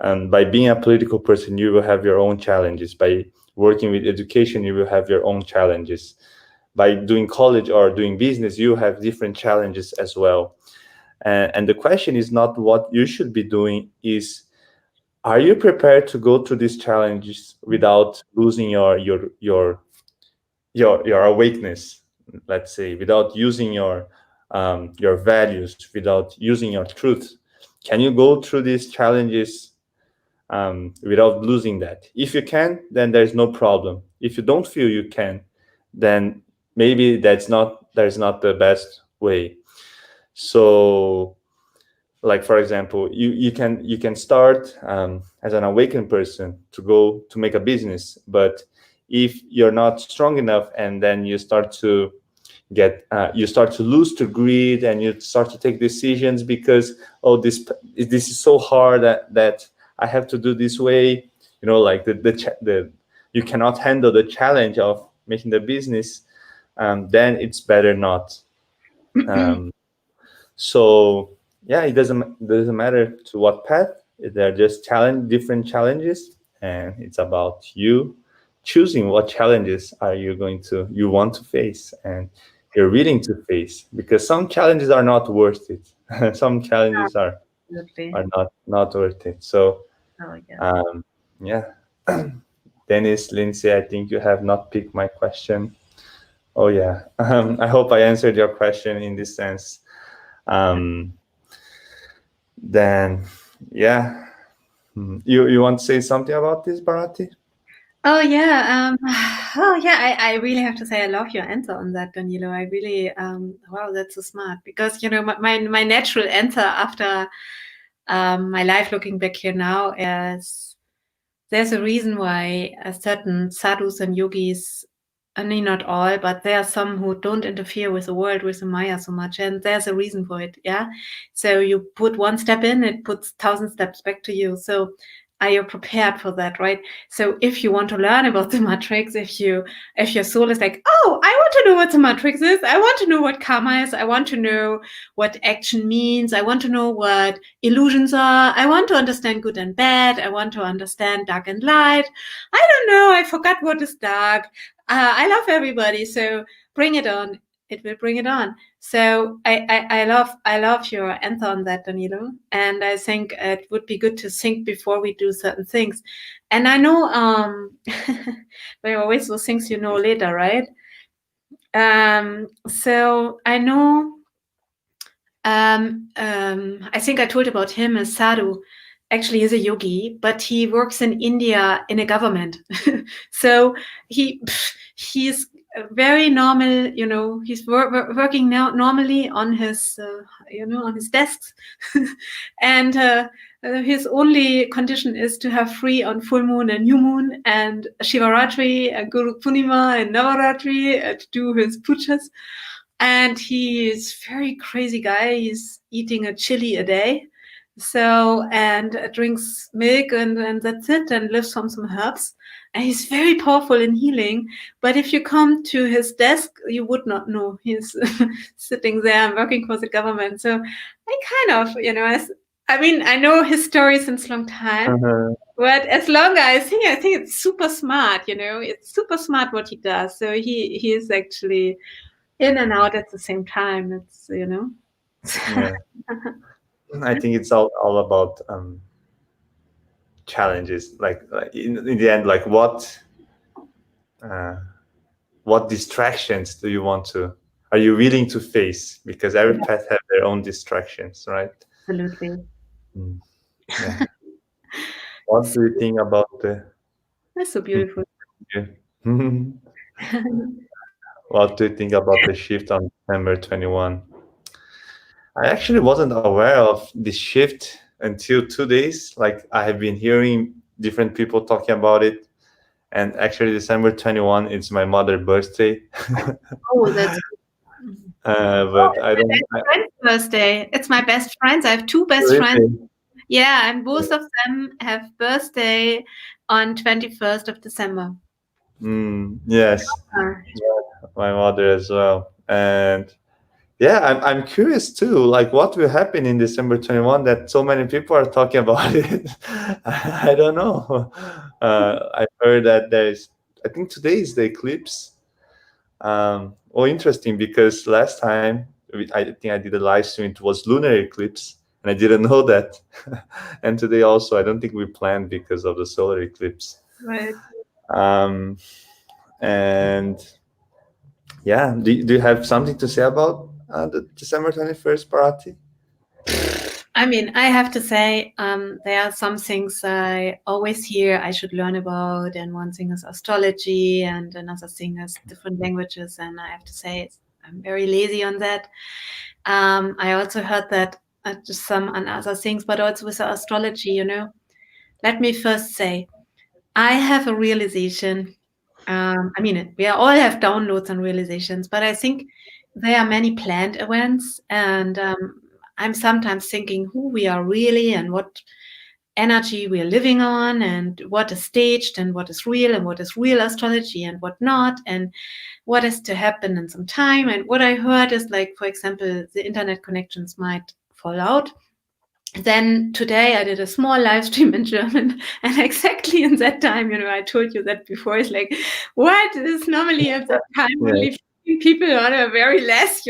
And by being a political person, you will have your own challenges. By working with education, you will have your own challenges. By doing college or doing business, you have different challenges as well. And the question is not what you should be doing, is are you prepared to go through these challenges without losing your awakeness, let's say, without using your values, without using your truth? Can you go through these challenges without losing that? If you can, then there's no problem. If you don't feel you can, then maybe there's not the best way. So, like, for example, you can start as an awakened person to go to make a business, but if you're not strong enough, and then you start to lose to greed, and you start to take decisions because, oh, this is so hard that I have to do this way, like the you cannot handle the challenge of making the business, then it's better not. So yeah, it doesn't matter to what path. They're just different challenges, and it's about you choosing what challenges you want to face, and you're willing to face, because some challenges are not worth it. Some challenges are Absolutely. not worth it. So Oh, yeah. yeah. Dennis, Lindsay, I think you have not picked my question. Oh yeah. I hope I answered your question in this sense. Um, then yeah. You want to say something about this, Bharati? Oh yeah, oh yeah. I really have to say I love your answer on that, Danilo. I really, wow, that's so smart because my natural answer after my life looking back here now is there's a reason why certain sadhus and yogis, I mean not all, but there are some who don't interfere with the world, with the Maya so much, and there's a reason for it. Yeah, so you put one step in, it puts 1,000 steps back to you. So are you prepared for that, right? So if you want to learn about the matrix, if your soul is like, oh, I want to know what the matrix is, I want to know what karma is, I want to know what action means, I want to know what illusions are, I want to understand good and bad, I want to understand dark and light, I don't know, I forgot what is dark, I love everybody, so bring it on, it will bring it on. So I love your answer on that, Danilo, and I think it would be good to think before we do certain things. And I know there are always those things you know later, right? So I know I think I told about him as Sadhu. Actually, he's a yogi, but he works in India in a government. So he's very normal. He's working now normally on his on his desk, and his only condition is to have free on full moon and new moon and Shivaratri and Guru Purnima and Navaratri to do his pujas. And he is very crazy guy. He's eating a chili a day. So, and drinks milk and that's it, and lives from some herbs. And he's very powerful in healing. But if you come to his desk, you would not know he's sitting there and working for the government. So I kind of, I mean, I know his story since long time. But as long as I think it's super smart, it's super smart what he does. So he is actually in and out at the same time. It's Yeah. I think it's all about challenges. Like in the end, like what distractions do you want to? Are you willing to face? Because every path have their own distractions, right? Absolutely. Yeah. What do you think about the? That's so beautiful. What do you think about the shift on December 21? I actually wasn't aware of this shift until 2 days. Like I have been hearing different people talking about it, and actually December 21 is my mother's birthday. Oh, that's But I don't. friend's birthday. It's my best friends. I have two best friends. Really? Yeah, and both of them have birthday on 21st of December. Yes, my mother as well. And yeah, I'm curious too. Like, what will happen in December 21 that so many people are talking about it? I don't know. I heard that I think today is the eclipse. Oh, interesting because last time I think I did a live stream. It was lunar eclipse, and I didn't know that. And today also, I don't think we planned because of the solar eclipse. Right. And yeah, do you have something to say about the December 21st, Bharati? I mean, I have to say, there are some things I always hear I should learn about, and one thing is astrology, and another thing is different languages. And I have to say, I'm very lazy on that. I also heard that just some on other things, but also with the astrology, Let me first say, I have a realization. I mean, we all have downloads and realizations, but I think there are many planned events, and I'm sometimes thinking who we are really and what energy we are living on, and what is staged and what is real, and what is real astrology and what not, and what is to happen in some time. And what I heard is, like, for example, the internet connections might fall out. Then today I did a small live stream in German, and exactly in that time, I told you that before. It's like, what is normally at that time Yeah. only people on a very less,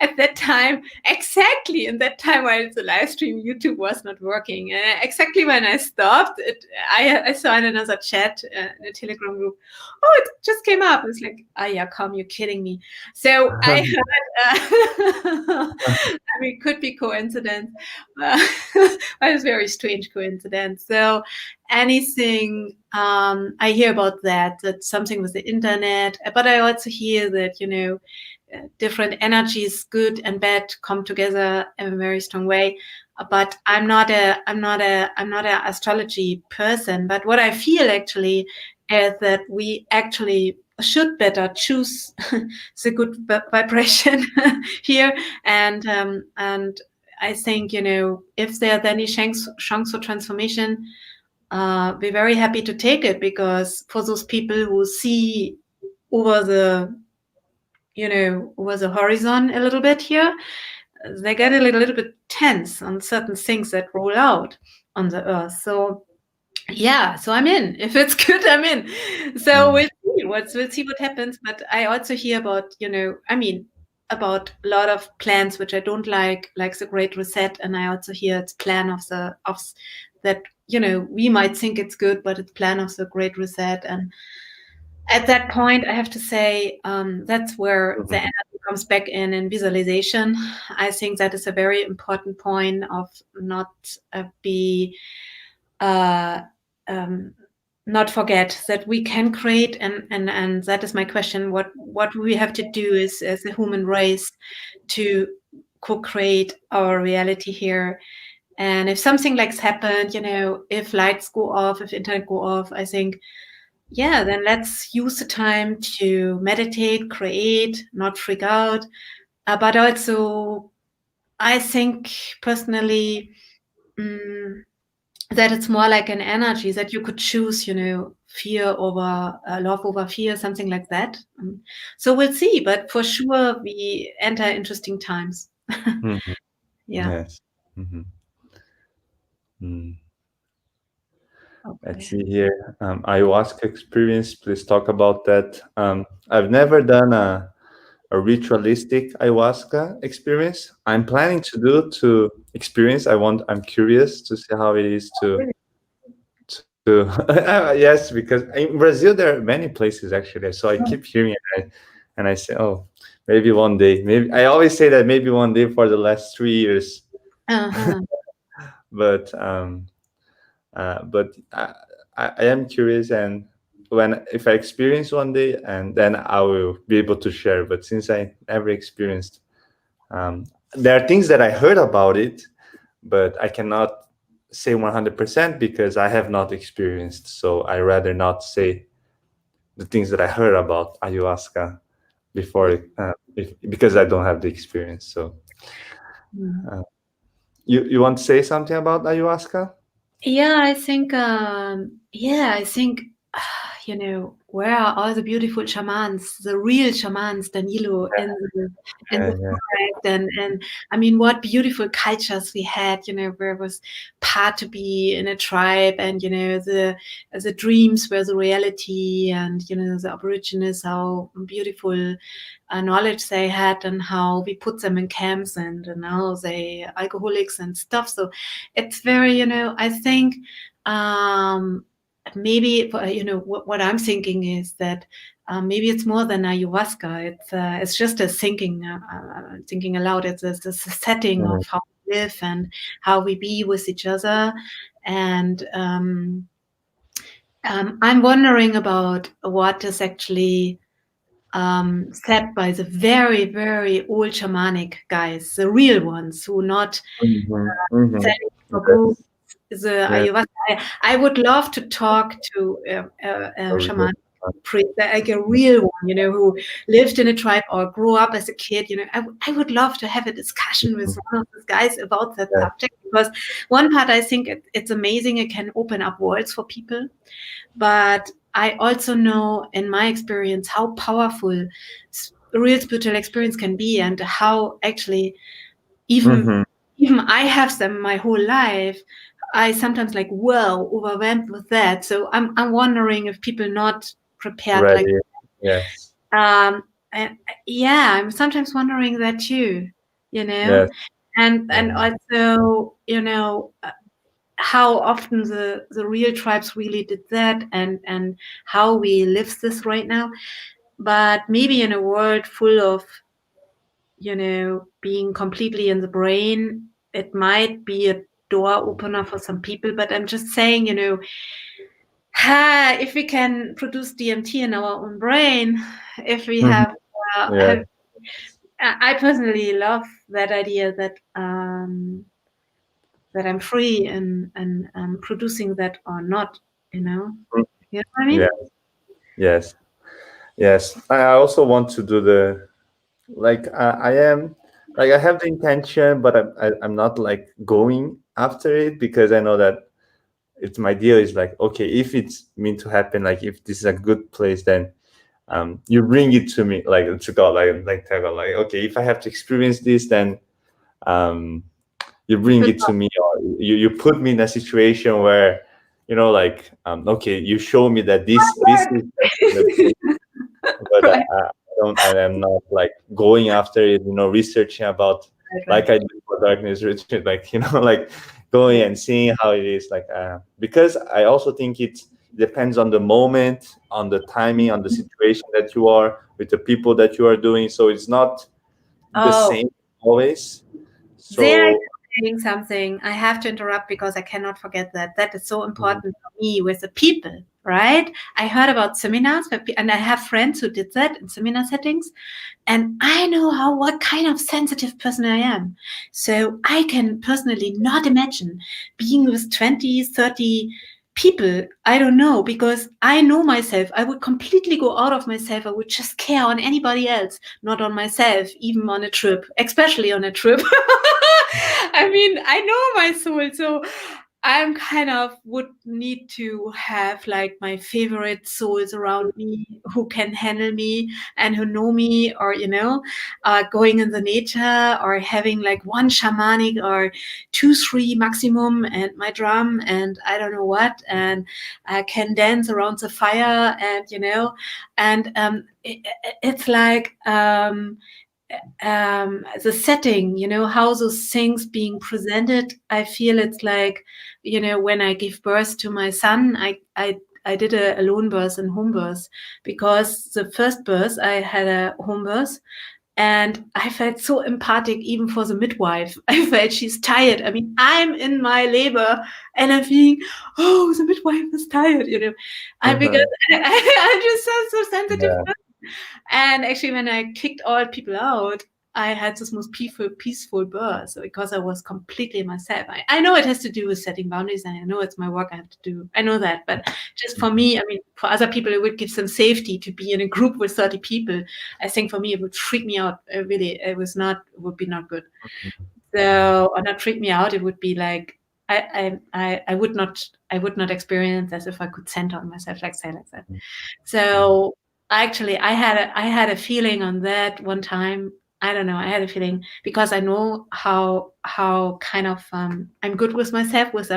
at that time, exactly in that time while the live stream, YouTube was not working. And exactly when I stopped, I saw in another chat in a Telegram group, oh, it just came up. It's like, oh yeah, come, you're kidding me. So I heard, I mean, could be coincidence, but it's a very strange coincidence. So anything I hear about that something with the internet, but I also hear that different energies, good and bad, come together in a very strong way. But I'm not a astrology person. But what I feel actually is that we actually should better choose the good vibration here, and I think if there's any chance for transformation, we're very happy to take it, because for those people who see over the over the horizon a little bit here, they get a little bit tense on certain things that roll out on the earth. So yeah, so I'm in. If it's good, I'm in. So we'll see what happens. But I also hear about about a lot of plans which I don't like the Great Reset, and I also hear it's plan of that we might think it's good, but it's plan of the Great Reset. And at that point, I have to say that's where the energy comes back in visualization. I think that is a very important point of not be uh, not forget that we can create, and that is my question. What we have to do is, as a human race, to co-create our reality here. And if something like's happened, if lights go off, if internet go off, I think, yeah, then let's use the time to meditate, create, not freak out. But also, I think personally, that it's more like an energy that you could choose, fear over love over fear, something like that. So we'll see, but for sure we enter interesting times. Yeah. Yes. Okay. Let's see here. Ayahuasca experience. Please talk about that. I've never done a ritualistic ayahuasca experience. I'm planning to do to experience. I'm curious to see how it is to yes, because in Brazil there are many places actually. So I keep hearing it, and I say, oh, maybe one day. Maybe I always say that maybe one day for the last 3 years. But I am curious, and if I experience one day, and then I will be able to share. But since I never experienced, there are things that I heard about it, but I cannot say 100% because I have not experienced. So I rather not say the things that I heard about ayahuasca before, because I don't have the experience. So you want to say something about ayahuasca? Yeah, I think where are all the beautiful shamans, the real shamans, Danilo, in the forest, and I mean, what beautiful cultures we had, where it was part to be in a tribe, and the dreams were the reality, and the Aborigines, how beautiful knowledge they had, and how we put them in camps, and now they alcoholics and stuff. So it's very, I think maybe what I'm thinking is that maybe it's more than ayahuasca. It's just a thinking aloud. It's a setting of how we live and how we be with each other. And I'm wondering about what is actually said by the very, very old shamanic guys, the real ones who not selling for groups. The ayahuasca. I would love to talk to a shaman priest, like a real one, who lived in a tribe or grew up as a kid. I would love to have a discussion with one of these guys about that subject, because one part, I think it's amazing. It can open up worlds for people, but I also know in my experience how powerful real spiritual experience can be, and how actually even I have them my whole life. I sometimes overwhelmed with that. So I'm wondering if people not prepared Ready. like Yes. um, and, yeah, I'm sometimes wondering that too, Yes. and Yeah. also, how often the real tribes really did that, and how we live this right now. But maybe in a world full of, being completely in the brain, it might be a door opener for some people. But I'm just saying, if we can produce DMT in our own brain, if we Mhm. Yeah. have, I personally love that idea that I'm free and producing that or not, you know. Mm. You know what I Yeah. mean? Yes. Yes. I also want to do the, like, I am, like, I have the intention, but I'm not like going after it, because I know that it's my deal is like, okay, if it's meant to happen, like if this is a good place, then you bring it to me, like to God, like tell God, like, okay, if I have to experience this, then um you You bring put it to me, or you put me in a situation where, like, okay, you show me that this is the place, but right, I am not like going after it, researching about, right, right. like I did for Darkness Retreat, like, like going Yeah. and seeing how it is, like, because I also think it depends on the moment, on the timing, on the situation that you are with, the people that you are doing. So it's not the Oh, same always. there So you're saying something. I have to interrupt because I cannot forget that. That is so Mhm. important for me with the people, right? I heard about seminars and I have friends who did that in seminar settings. And I know what kind of sensitive person I am. So I can personally not imagine being with 20, 30 people. I don't know, because I know myself. I would completely go out of myself. I would just care on anybody else, not on myself, even on a trip, especially on a trip. I mean, I know my soul. So I'm kind of would need to have like my favorite souls around me who can handle me and who know me, or going in the nature, or having like one shamanic or two, three maximum, and my drum, and I don't know what, and I can dance around the fire, and it's like the setting, how those things being presented. I feel it's like, when I give birth to my son, I did a alone birth and home birth, because the first birth I had a home birth, and I felt so empathic even for the midwife. I felt she's tired. I mean, I'm in my labor and I'm feeling, oh, the midwife is tired, because I'm just so sensitive. Yeah. And actually, when I kicked all people out, I had this most peaceful birth, because I was completely myself. I know it has to do with setting boundaries, and I know it's my work I have to do. I know that. But just for me, I mean, for other people, it would give some safety to be in a group with 30 people. I think for me, it would freak me out. Really, it would be not good. So, or not freak me out. It would be like, I would not experience as if I could center on myself, like say like that. So actually, I had a feeling on that one time. I don't know. I had a feeling because I know how kind of I'm good with myself, with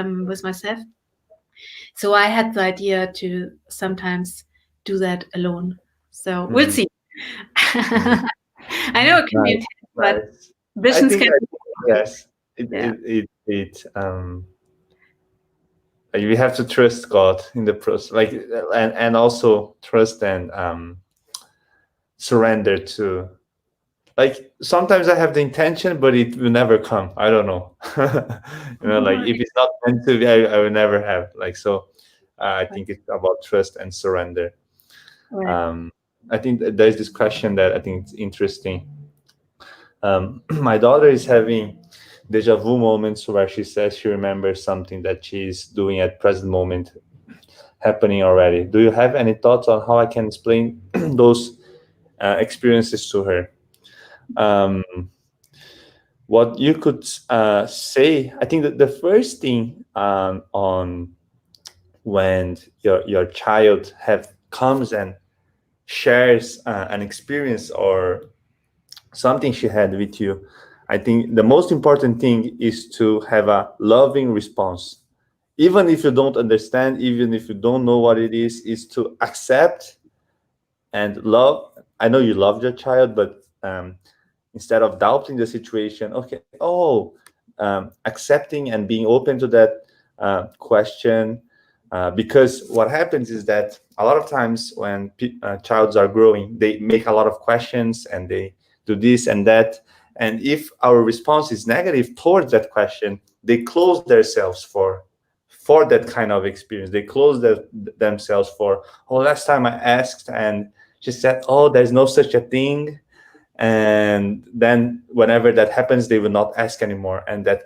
myself. So I had the idea to sometimes do that alone. So we'll Mhm. see. Mhm. I know it can be Nice, intense, but nice. I visions think, can be powerful. yes, it Yeah. it it it we have to trust God in the process, like, and also trust and surrender to, like, sometimes I have the intention, but it will never come. I don't know. Like, if it's not meant to be, I will never have, like, so I think it's about trust and surrender. Right. um I think that there's this question that I think it's interesting. My daughter is having deja vu moments where she says she remembers something that she's doing at present moment happening already. Do you have any thoughts on how I can explain those experiences to her? Um, what you could say, I think that the first thing, on when your child have comes and shares an experience or something she had with you, I think the most important thing is to have a loving response. Even if you don't understand, even if you don't know what it is to accept and love I know you love your child, but instead of doubting the situation, okay, accepting and being open to that question. Because what happens is that a lot of times when childs are growing, they make a lot of questions and they do this and that. And if our response is negative towards that question, they close themselves for that kind of experience. They close themselves for, oh, last time I asked and she said, oh, there's no such a thing. And then whenever that happens, they will not ask anymore, and that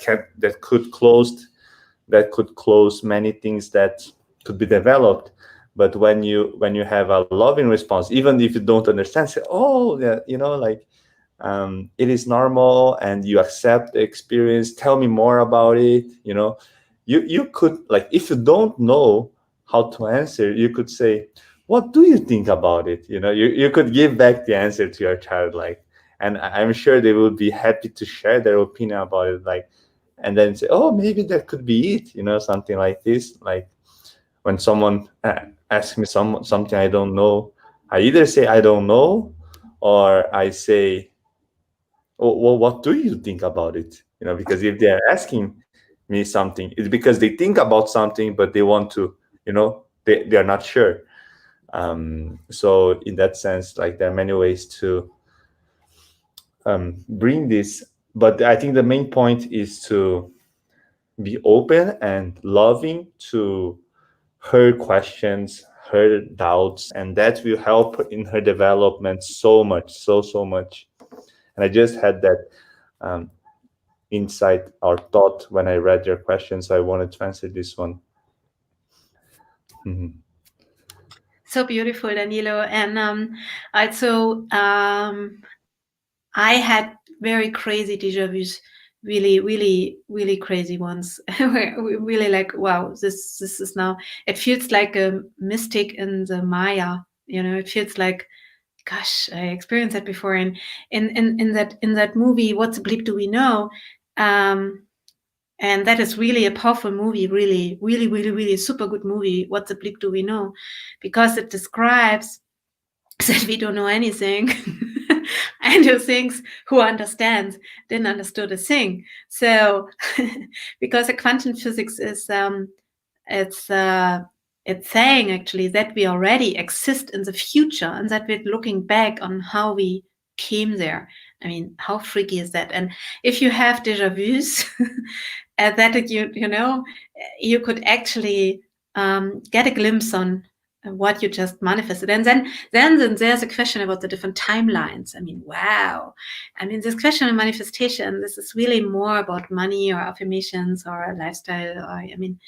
could close many things that could be developed. But when you have a loving response, even if you don't understand, say, oh yeah, like, it is normal, and you accept the experience, tell me more about it. You could, like, if you don't know how to answer, you could say, what do you think about it? You could give back the answer to your child, like, and I'm sure they will be happy to share their opinion about it, like, and then say, oh, maybe that could be it, something like this. Like, when someone asks me something I don't know, I either say I don't know, or I say, oh, well, what do you think about it? Because if they're asking me something, it's because they think about something, but they want to, they are not sure. So in that sense, like, there are many ways to bring this, but I think the main point is to be open and loving to her questions, her doubts, and that will help in her development so much, so much. And I just had that um, insight or thought when I read your question, so I wanted to answer this one. Mhm. So beautiful, Danilo. And also, I had very crazy deja vus, really, really, really crazy ones. Really like, wow, this is now. It feels like a mystic in the Maya. It feels like, gosh, I experienced that before. And in that movie, What's a Bleep Do We Know? And that is really a powerful movie, really, really, really, really super good movie. What's a Bleep Do We Know? Because it describes that we don't know anything. And who thinks, who understands, didn't understood a thing. So because the quantum physics is it's saying actually that we already exist in the future, and that we're looking back on how we came there. I mean, how freaky is that? And if you have deja vus, that you could actually get a glimpse on what you just manifested. And then there's a question about the different timelines. I mean, wow. I mean, this question of manifestation, this is really more about money or affirmations or a lifestyle. Or, I mean,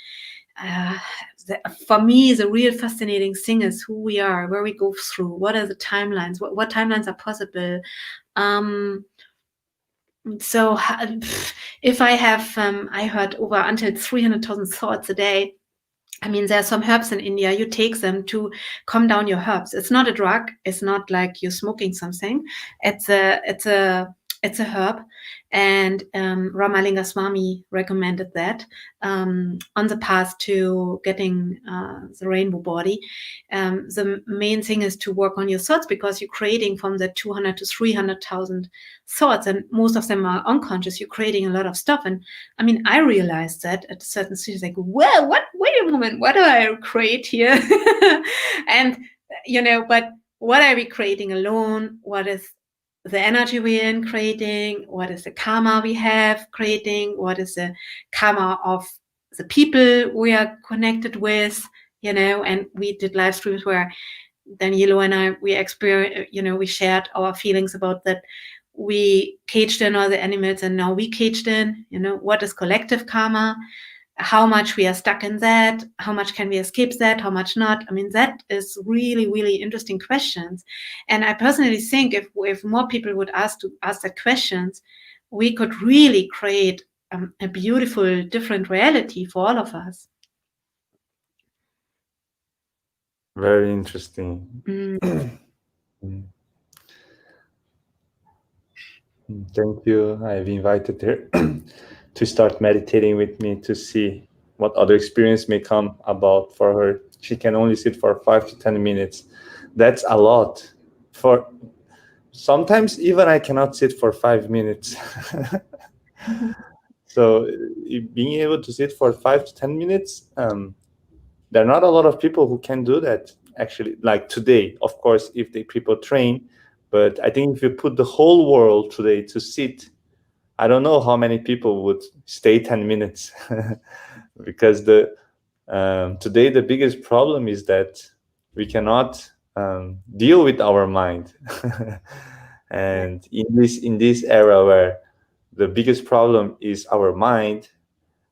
for me, the real fascinating thing is who we are, where we go through, what are the timelines, what timelines are possible. So if I have, I heard over until 300,000 thoughts a day. I mean, there are some herbs in India. You take them to calm down your herbs. It's not a drug. It's not like you're smoking something. It's a herb, and Ramalinga Swami recommended that on the path to getting the rainbow body. The main thing is to work on your thoughts, because you're creating from the 200 to 300,000 thoughts, and most of them are unconscious. You're creating a lot of stuff, and I mean, I realized that at a certain stage, like, well, what? Wait a moment, what do I create here? And but what are we creating alone? What is the energy we're in creating? What is the karma we have creating? What is the karma of the people we are connected with? And we did live streams where Danilo and I, we experienced, we shared our feelings about that. We caged in all the animals, and now we caged in, what is collective karma? How much we are stuck in that, how much can we escape that, how much not. I mean, that is really, really interesting questions. And I personally think if more people would ask that questions, we could really create a beautiful, different reality for all of us. Very interesting. Mm. Thank you. I've invited her to start meditating with me to see what other experience may come about for her. She can only sit for 5 to 10 minutes. That's a lot. for sometimes even I cannot sit for 5 minutes. So being able to sit for 5 to 10 minutes, there are not a lot of people who can do that actually. Like today, of course, if they people train, but I think if you put the whole world today to sit, I don't know how many people would stay 10 minutes. Because the today the biggest problem is that we cannot deal with our mind. Yeah. And in this era where the biggest problem is our mind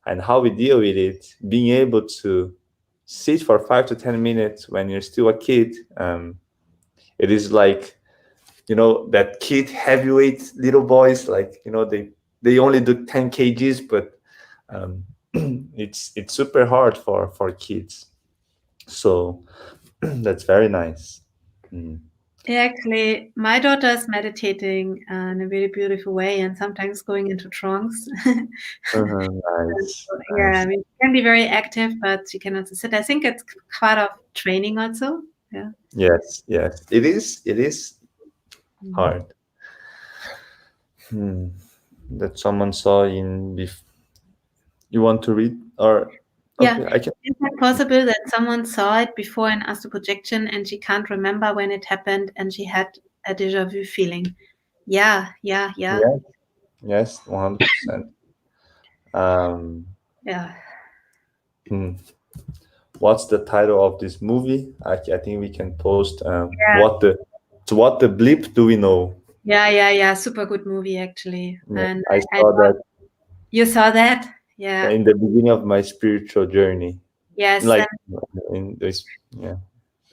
and how we deal with it, being able to sit for 5 to 10 minutes when you're still a kid, it is like, that kid heavyweight little boys, like, they only do 10 kgs, but um, it's super hard for kids. So that's very nice. Mm. Yeah, actually, my daughter is meditating in a really beautiful way and sometimes going into trance. Nice, Yeah, I nice. mean, she can be very active, but she can also sit. I think it's part of training also. Yeah. Yes, yes, it is Mm. hard. That someone saw you want to read, or Yeah. okay, I can. Is it possible that someone saw it before an astral projection and she can't remember when it happened and she had a déjà vu feeling? Yeah, yeah, yeah, Yes, yes, 100%. um yeah. hmm. What's the title of this movie? I think we can post, Yeah, what the bleep do we know. yeah, yeah, yeah. Super good movie, actually. Yeah, And I I saw thought that you saw that? Yeah. in the beginning of my spiritual journey, Yes. like And in this. Yeah,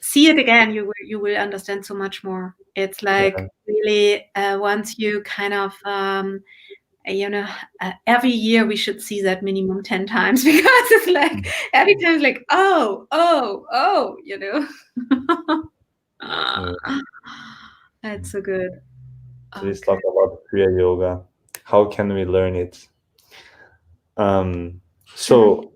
see it again, you will understand so much more. It's like yeah. really once you kind of you know every year we should see that minimum 10 times because it's like every time it's like oh. Yeah. That's so good. So let's Okay. talk about Kriya Yoga. How can we learn it? Mhm. So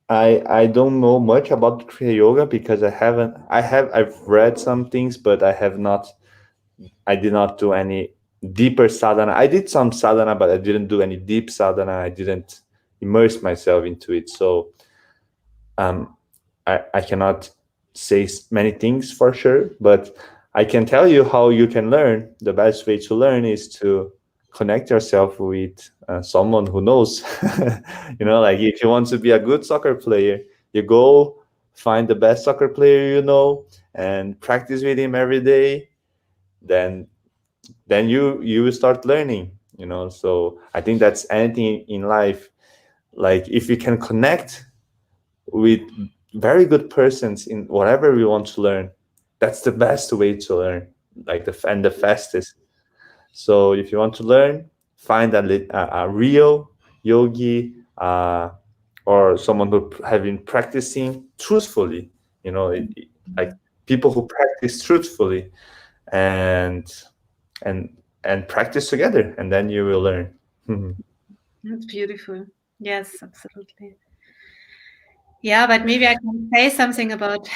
I don't know much about Kriya Yoga because I've read some things, but I did not do any deeper sadhana. I did some sadhana, but I didn't do any deep sadhana. I didn't immerse myself into it. So um, I cannot say many things for sure, but I can tell you how you can learn. The best way to learn is to connect yourself with someone who knows. Like if you want to be a good soccer player, you go find the best soccer player and practice with him every day. Then you will start learning. So I think that's anything in life. Like if we can connect with very good persons in whatever we want to learn, that's the best way to learn, like the fastest. So if you want to learn, find a real yogi, or someone who have been practicing truthfully, like people who practice truthfully, and and and practice together, and then you will learn. Mhm. That's beautiful. Yes, absolutely. Yeah, but maybe I can say something about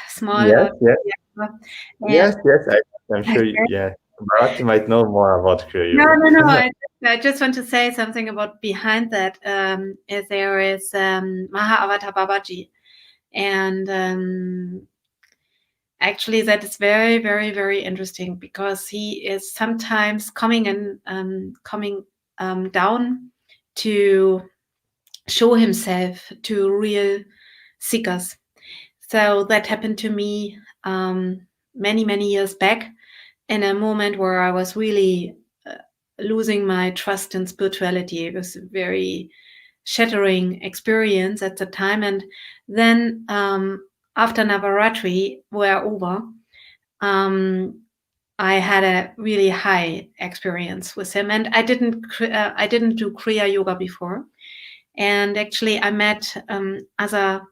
small Yes, about yes, yeah. yes, And yes. I'm sure. okay. Yeah, Bharati might know more about Kriya No, no, no. Yoga. I just want to say something about behind that. Is there is Maha Avatar Babaji, and actually that is very, very, very interesting because he is sometimes coming down to show himself to real seekers. So that happened to me many, many years back in a moment where I was really losing my trust in spirituality. It was a very shattering experience at the time. And then after Navaratri were over, um, I had a really high experience with him, and I didn't do Kriya Yoga before. And actually, I met other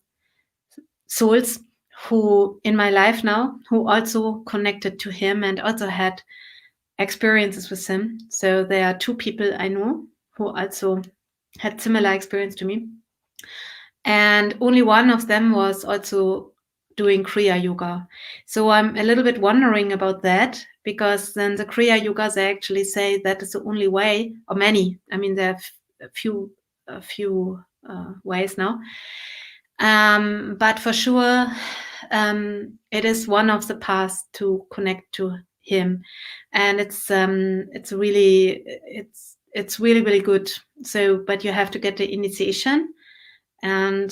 souls who in my life now who also connected to him and also had experiences with him. So there are two people I know who also had similar experience to me. And only one of them was also doing Kriya Yoga. So I'm a little bit wondering about that. because then the Kriya Yoga, they actually say that is the only way, or many. I mean, there are a few ways now, but for sure, it is one of the paths to connect to Him, and it's really really good. So, but you have to get the initiation, and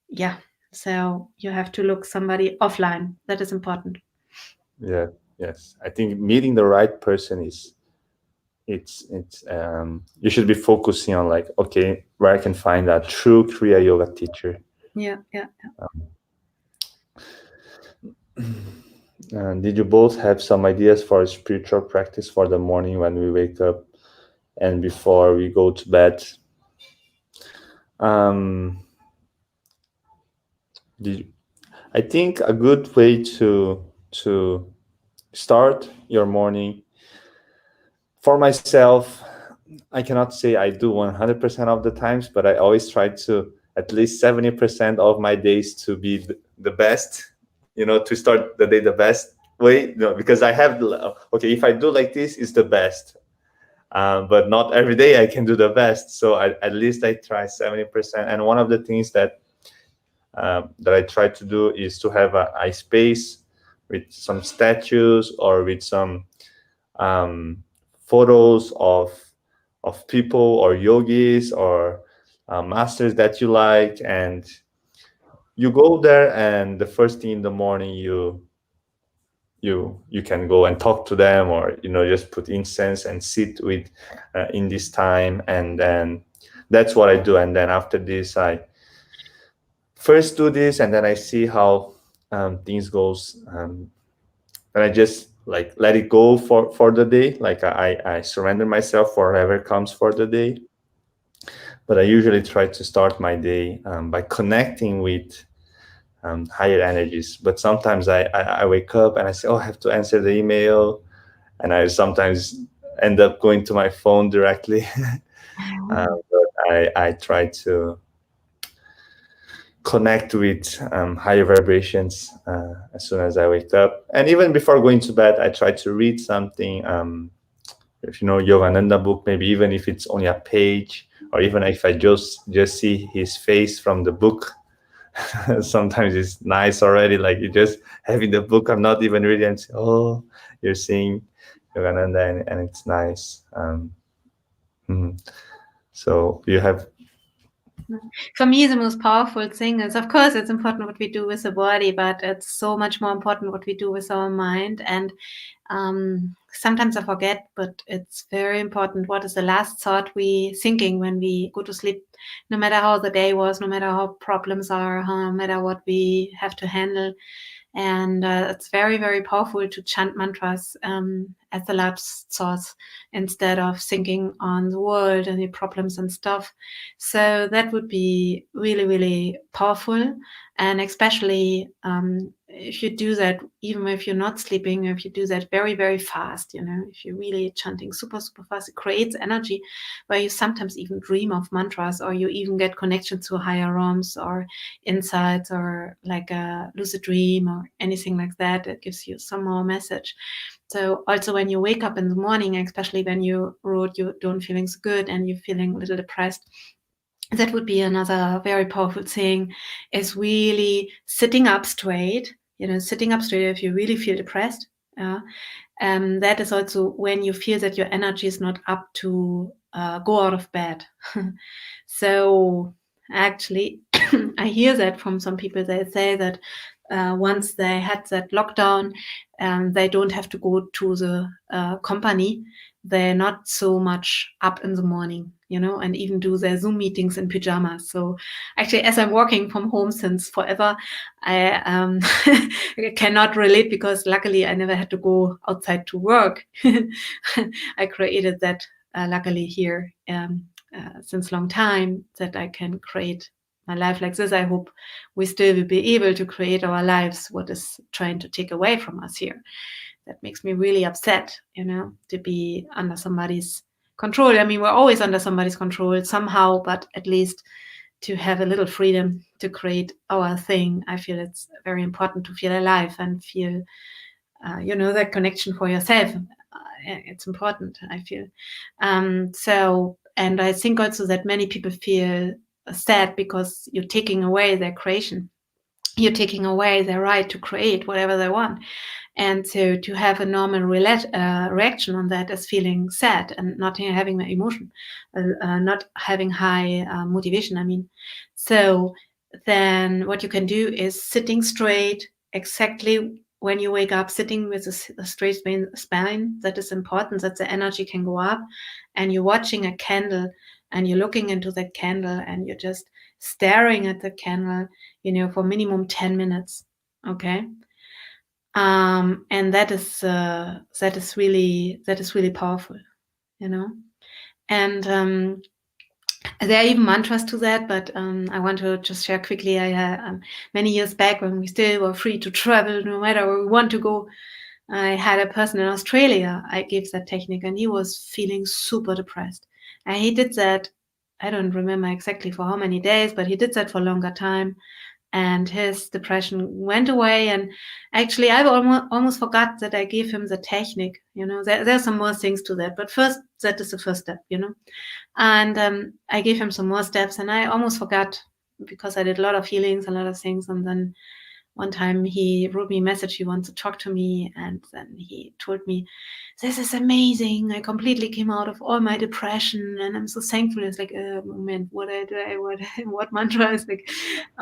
yeah, so you have to look somebody offline. That is important. Yeah, yes. I think meeting the right person is it's you should be focusing on like, okay, where I can find a true Kriya Yoga teacher. Yeah, yeah. Did you both have some ideas for a spiritual practice for the morning when we wake up and before we go to bed? I think a good way to start your morning, for myself, I cannot say I do 100% of the times, but I always try to at least 70% of my days to be the best, to start the day the best way, because I have, okay, if I do like this, it's the best. But not every day I can do the best. So at least I try 70%. And one of the things that I try to do is to have a space with some statues or with some photos of people or yogis or masters that you like, and you go there, and the first thing in the morning you can go and talk to them, or just put incense and sit with in this time. And then that's what I do. And then after this, I first do this, and then I see how things goes, and I just like let it go for the day. Like I surrender myself for whatever comes for the day. But I usually try to start my day by connecting with higher energies. But sometimes I wake up and I say, oh, I have to answer the email, and I sometimes end up going to my phone directly. But I try to connect with higher vibrations as soon as I wake up. And even before going to bed, I try to read something. If you know Yogananda book, maybe even if it's only a page, or even if I just see his face from the book, sometimes it's nice already. Like you just having the book, I'm not even reading, and say, oh, you're seeing Yogananda, and it's nice. So you have. For me, the most powerful thing is, of course, it's important what we do with the body, but it's so much more important what we do with our mind. And sometimes I forget, but it's very important. What is the last thought we thinking when we go to sleep? No matter how the day was, no matter how problems are, no matter what we have to handle. And it's very, very powerful to chant mantras as the last thoughts instead of thinking on the world and the problems and stuff. So that would be really, really powerful. And especially if you do that, even if you're not sleeping, if you do that very, very fast, if you're really chanting super, super fast, it creates energy where you sometimes even dream of mantras, or you even get connection to higher realms or insights, or like a lucid dream or anything like that. It gives you some more message. So also when you wake up in the morning, especially when you wrote you don't feeling so good and you're feeling a little depressed, that would be another very powerful thing, is really sitting up straight. Sitting up straight if you really feel depressed. That is also when you feel that your energy is not up to go out of bed. So actually, I hear that from some people. They say that once they had that lockdown, they don't have to go to the company. They're not so much up in the morning, and even do their Zoom meetings in pajamas. So actually, as I'm working from home since forever, I cannot relate, because luckily I never had to go outside to work. I created that luckily here since long time, that I can create my life like this. I hope we still will be able to create our lives, what is trying to take away from us here. That makes me really upset, to be under somebody's control. I mean, we're always under somebody's control somehow, but at least to have a little freedom to create our thing. I feel it's very important to feel alive and feel that connection for yourself. It's important, I feel. And I think also that many people feel sad because you're taking away their creation. You're taking away their right to create whatever they want. And so to have a normal reaction on that is feeling sad and not having the emotion, not having high motivation, I mean. So then what you can do is sitting straight, exactly when you wake up, sitting with a straight spine. That is important, that the energy can go up. And you're watching a candle and you're looking into that candle and you're just staring at the candle, for minimum 10 minutes. Okay. And that is really powerful, and there are even mantras to that, but I want to just share quickly. I many years back, when we still were free to travel no matter where we want to go, I had a person in Australia. I gave that technique, and he was feeling super depressed, and he did that. I don't remember exactly for how many days, but he did that for a longer time. And his depression went away. And actually, I almost forgot that I gave him the technique. There's some more things to that, but first, that is the first step. And I gave him some more steps, and I almost forgot because I did a lot of healings, a lot of things. And then one time he wrote me a message. He wants to talk to me, and then he told me, "This is amazing. I completely came out of all my depression, and I'm so thankful." It's like, moment, what what mantra is like?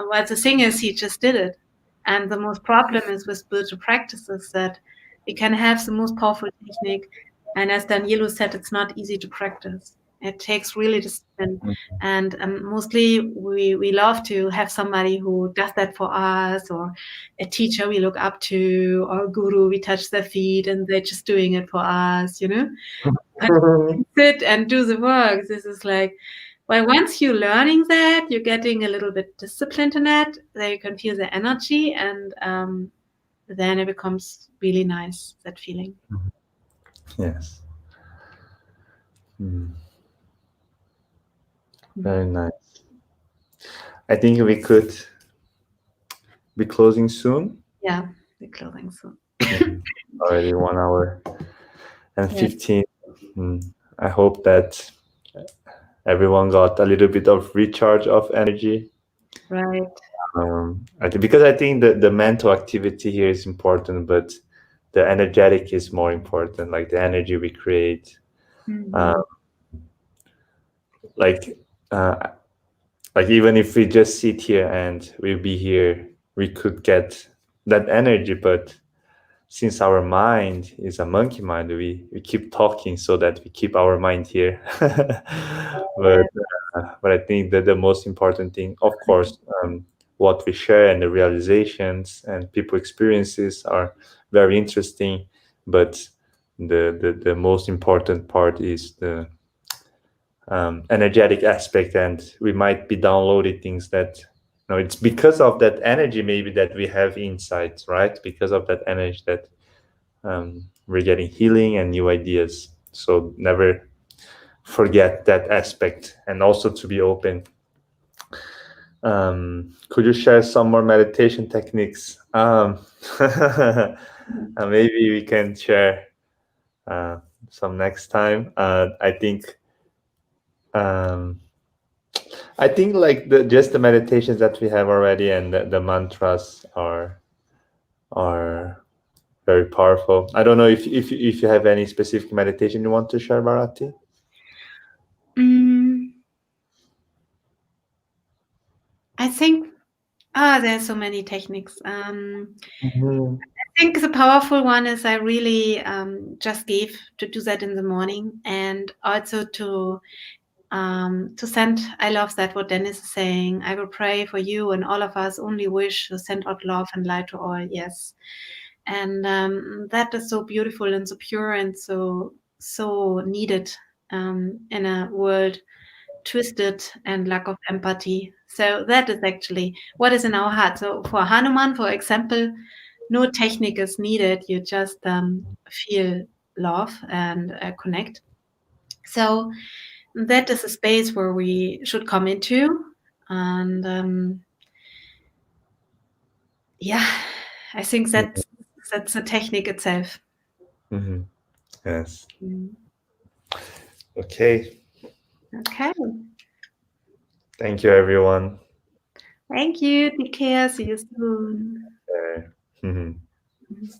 But the thing is, he just did it. And the most problem is with spiritual practices that we can have the most powerful technique, and as Danilo said, it's not easy to practice. It takes really discipline. And mostly we love to have somebody who does that for us, or a teacher we look up to, or a guru we touch their feet and they're just doing it for us, But sit and do the work. This is like, well, once you're learning that, you're getting a little bit disciplined in it, then you can feel the energy, and then it becomes really nice, that feeling. Yes. Very nice. I think we could be closing soon. Yeah, the clothing soon. Already 1 hour and Yeah. 15. I hope that everyone got a little bit of recharge of energy. Right. Because I think that the mental activity here is important, but the energetic is more important, like the energy we create. Mm-hmm. Like, like even if we just sit here and we'll be here, we could get that energy. But since our mind is a monkey mind, we keep talking so that we keep our mind here. But I think that the most important thing, of course, what we share and the realizations and people experiences are very interesting. But the most important part is the energetic aspect, and we might be downloading things that it's because of that energy maybe that we have insights, right? Because of that energy that we're getting healing and new ideas. So never forget that aspect, and also to be open. Could you share some more meditation techniques? Maybe we can share some next time. I think like just the meditations that we have already, and the mantras are very powerful. I don't know if you have any specific meditation you want to share, Bharati. I think there's so many techniques. I think the powerful one is I really just gave to do that in the morning, and also to send. I love that what Dennis is saying. I will pray for you, and all of us only wish to send out love and light to all. Yes, and that is so beautiful and so pure and so needed in a world twisted and lack of empathy. So that is actually what is in our heart. So for Hanuman, for example, no technique is needed. You just feel love and connect. So that is a space where we should come into. And yeah, I think that that's the technique itself. Yes. Mm. Okay. Okay. Thank you, everyone. Thank you. Take care. See you soon. Mhm. Mhm.